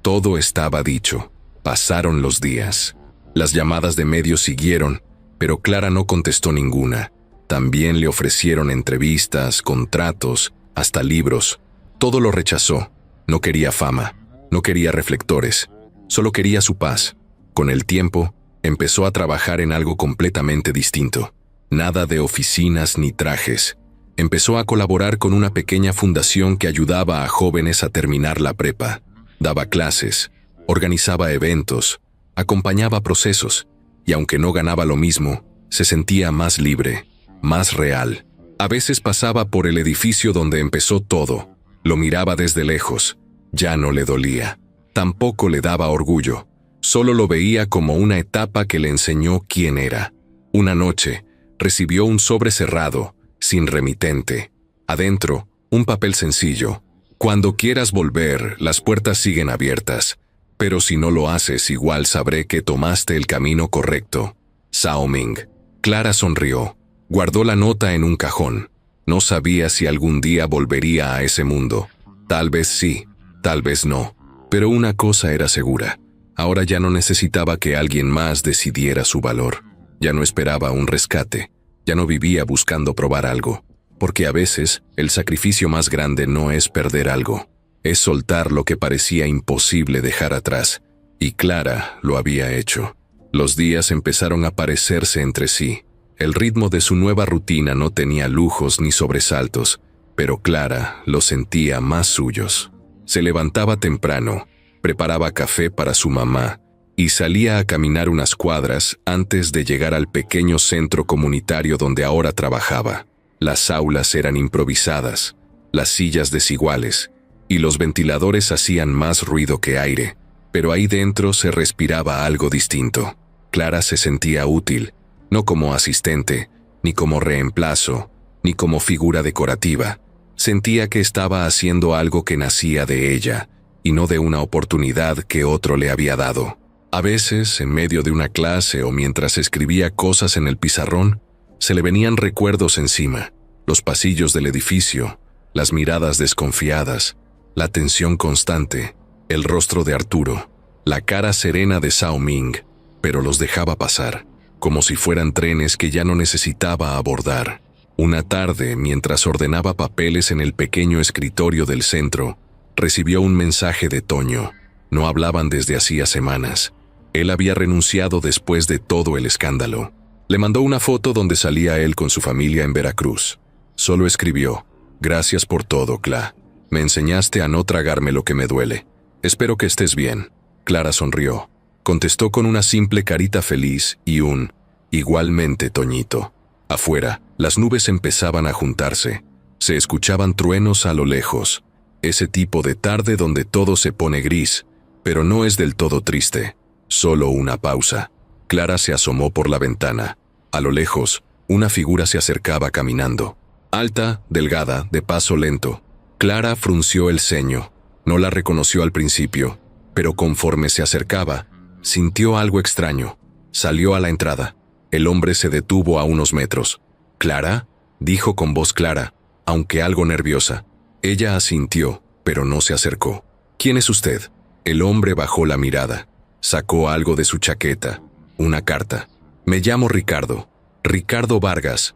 Todo estaba dicho. Pasaron los días. Las llamadas de medios siguieron, pero Clara no contestó ninguna. También le ofrecieron entrevistas, contratos, hasta libros. Todo lo rechazó. No quería fama, no quería reflectores, solo quería su paz. Con el tiempo, empezó a trabajar en algo completamente distinto. Nada de oficinas ni trajes. Empezó a colaborar con una pequeña fundación que ayudaba a jóvenes a terminar la prepa. Daba clases, organizaba eventos, acompañaba procesos, y aunque no ganaba lo mismo, se sentía más libre, más real. A veces pasaba por el edificio donde empezó todo. Lo miraba desde lejos. Ya no le dolía. Tampoco le daba orgullo. Solo lo veía como una etapa que le enseñó quién era. Una noche, recibió un sobre cerrado, sin remitente. Adentro, un papel sencillo. «Cuando quieras volver, las puertas siguen abiertas. Pero si no lo haces, igual sabré que tomaste el camino correcto. Zhao Ming». Clara sonrió. Guardó la nota en un cajón. No sabía si algún día volvería a ese mundo. Tal vez sí, tal vez no. Pero una cosa era segura. Ahora ya no necesitaba que alguien más decidiera su valor. Ya no esperaba un rescate. Ya no vivía buscando probar algo. Porque a veces, el sacrificio más grande no es perder algo. Es soltar lo que parecía imposible dejar atrás. Y Clara lo había hecho. Los días empezaron a parecerse entre sí. El ritmo de su nueva rutina no tenía lujos ni sobresaltos, pero Clara los sentía más suyos. Se levantaba temprano, preparaba café para su mamá y salía a caminar unas cuadras antes de llegar al pequeño centro comunitario donde ahora trabajaba. Las aulas eran improvisadas, las sillas desiguales y los ventiladores hacían más ruido que aire, pero ahí dentro se respiraba algo distinto. Clara se sentía útil. No como asistente, ni como reemplazo, ni como figura decorativa. Sentía que estaba haciendo algo que nacía de ella, y no de una oportunidad que otro le había dado. A veces, en medio de una clase o mientras escribía cosas en el pizarrón, se le venían recuerdos encima, los pasillos del edificio, las miradas desconfiadas, la tensión constante, el rostro de Arturo, la cara serena de Zhao Ming, pero los dejaba pasar, como si fueran trenes que ya no necesitaba abordar. Una tarde, mientras ordenaba papeles en el pequeño escritorio del centro, recibió un mensaje de Toño. No hablaban desde hacía semanas. Él había renunciado después de todo el escándalo. Le mandó una foto donde salía él con su familia en Veracruz. Solo escribió: «Gracias por todo, Cla. Me enseñaste a no tragarme lo que me duele. Espero que estés bien». Clara sonrió. Contestó con una simple carita feliz y un «Igualmente, Toñito». Afuera, las nubes empezaban a juntarse. Se escuchaban truenos a lo lejos. Ese tipo de tarde donde todo se pone gris, pero no es del todo triste. Solo una pausa. Clara se asomó por la ventana. A lo lejos, una figura se acercaba caminando. Alta, delgada, de paso lento. Clara frunció el ceño. No la reconoció al principio, pero conforme se acercaba, sintió algo extraño. Salió a la entrada. El hombre se detuvo a unos metros. «¿Clara?», dijo con voz clara, aunque algo nerviosa. Ella asintió, pero no se acercó. «¿Quién es usted?». El hombre bajó la mirada. Sacó algo de su chaqueta. Una carta. «Me llamo Ricardo. Ricardo Vargas.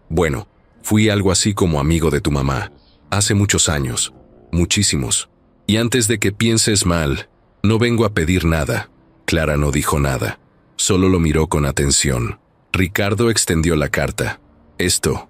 Bueno, fui algo así como amigo de tu mamá. Hace muchos años. Muchísimos. Y antes de que pienses mal, no vengo a pedir nada». Clara no dijo nada. Solo lo miró con atención. Ricardo extendió la carta. Esto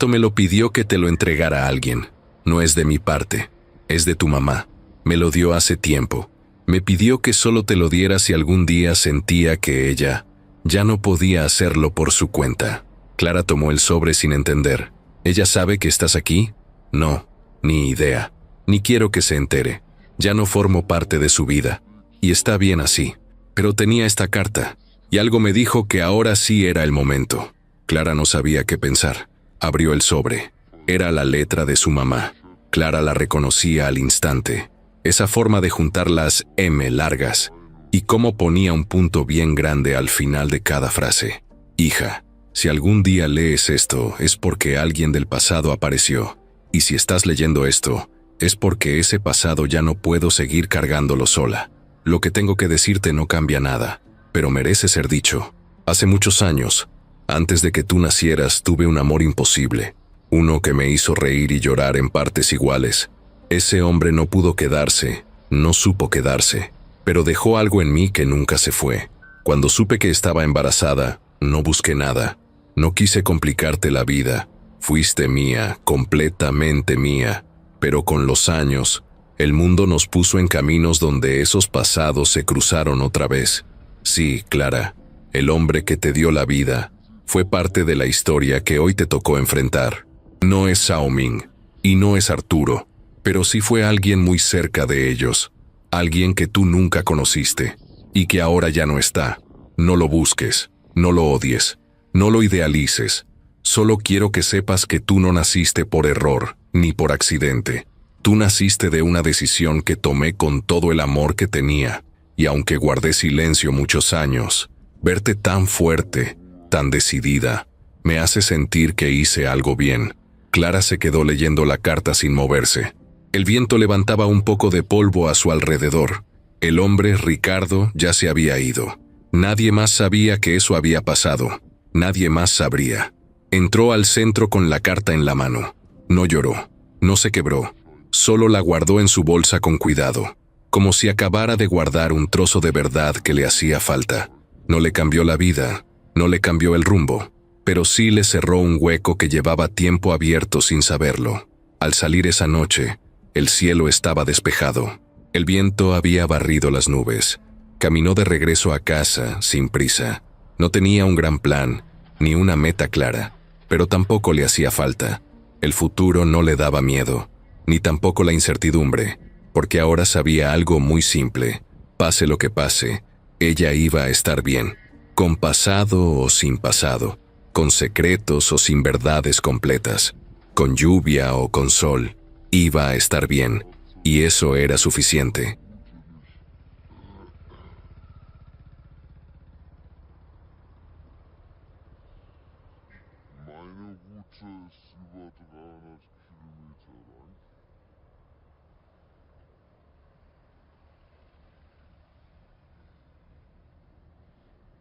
me lo pidió que te lo entregara a alguien. No es de mi parte. Es de tu mamá. Me lo dio hace tiempo. Me pidió que solo te lo diera si algún día sentía que ella ya no podía hacerlo por su cuenta». Clara tomó el sobre sin entender. «¿Ella sabe que estás aquí?». «No, ni idea. Ni quiero que se entere. Ya no formo parte de su vida. Y está bien así. Pero tenía esta carta, y algo me dijo que ahora sí era el momento». Clara no sabía qué pensar. Abrió el sobre. Era la letra de su mamá. Clara la reconocía al instante. Esa forma de juntar las M largas, y cómo ponía un punto bien grande al final de cada frase. «Hija, si algún día lees esto, es porque alguien del pasado apareció. Y si estás leyendo esto, es porque ese pasado ya no puedo seguir cargándolo sola. Lo que tengo que decirte no cambia nada, pero merece ser dicho. Hace muchos años, antes de que tú nacieras, tuve un amor imposible. Uno que me hizo reír y llorar en partes iguales. Ese hombre no pudo quedarse, no supo quedarse, pero dejó algo en mí que nunca se fue. Cuando supe que estaba embarazada, no busqué nada. No quise complicarte la vida. Fuiste mía, completamente mía. Pero con los años, el mundo nos puso en caminos donde esos pasados se cruzaron otra vez. Sí, Clara, el hombre que te dio la vida fue parte de la historia que hoy te tocó enfrentar. No es Zhao Ming, y no es Arturo, pero sí fue alguien muy cerca de ellos. Alguien que tú nunca conociste, y que ahora ya no está. No lo busques, no lo odies, no lo idealices. Solo quiero que sepas que tú no naciste por error, ni por accidente. Tú naciste de una decisión que tomé con todo el amor que tenía, y aunque guardé silencio muchos años, verte tan fuerte, tan decidida, me hace sentir que hice algo bien». Clara se quedó leyendo la carta sin moverse. El viento levantaba un poco de polvo a su alrededor. El hombre, Ricardo, ya se había ido. Nadie más sabía que eso había pasado. Nadie más sabría. Entró al centro con la carta en la mano. No lloró, no se quebró. Solo la guardó en su bolsa con cuidado, como si acabara de guardar un trozo de verdad que le hacía falta. No le cambió la vida, no le cambió el rumbo, pero sí le cerró un hueco que llevaba tiempo abierto sin saberlo. Al salir esa noche, el cielo estaba despejado. El viento había barrido las nubes. Caminó de regreso a casa, sin prisa. No tenía un gran plan, ni una meta clara, pero tampoco le hacía falta. El futuro no le daba miedo, ni tampoco la incertidumbre, porque ahora sabía algo muy simple. Pase lo que pase, ella iba a estar bien, con pasado o sin pasado, con secretos o sin verdades completas, con lluvia o con sol, iba a estar bien, y eso era suficiente. Meine Route ist über 300 Kilometer lang.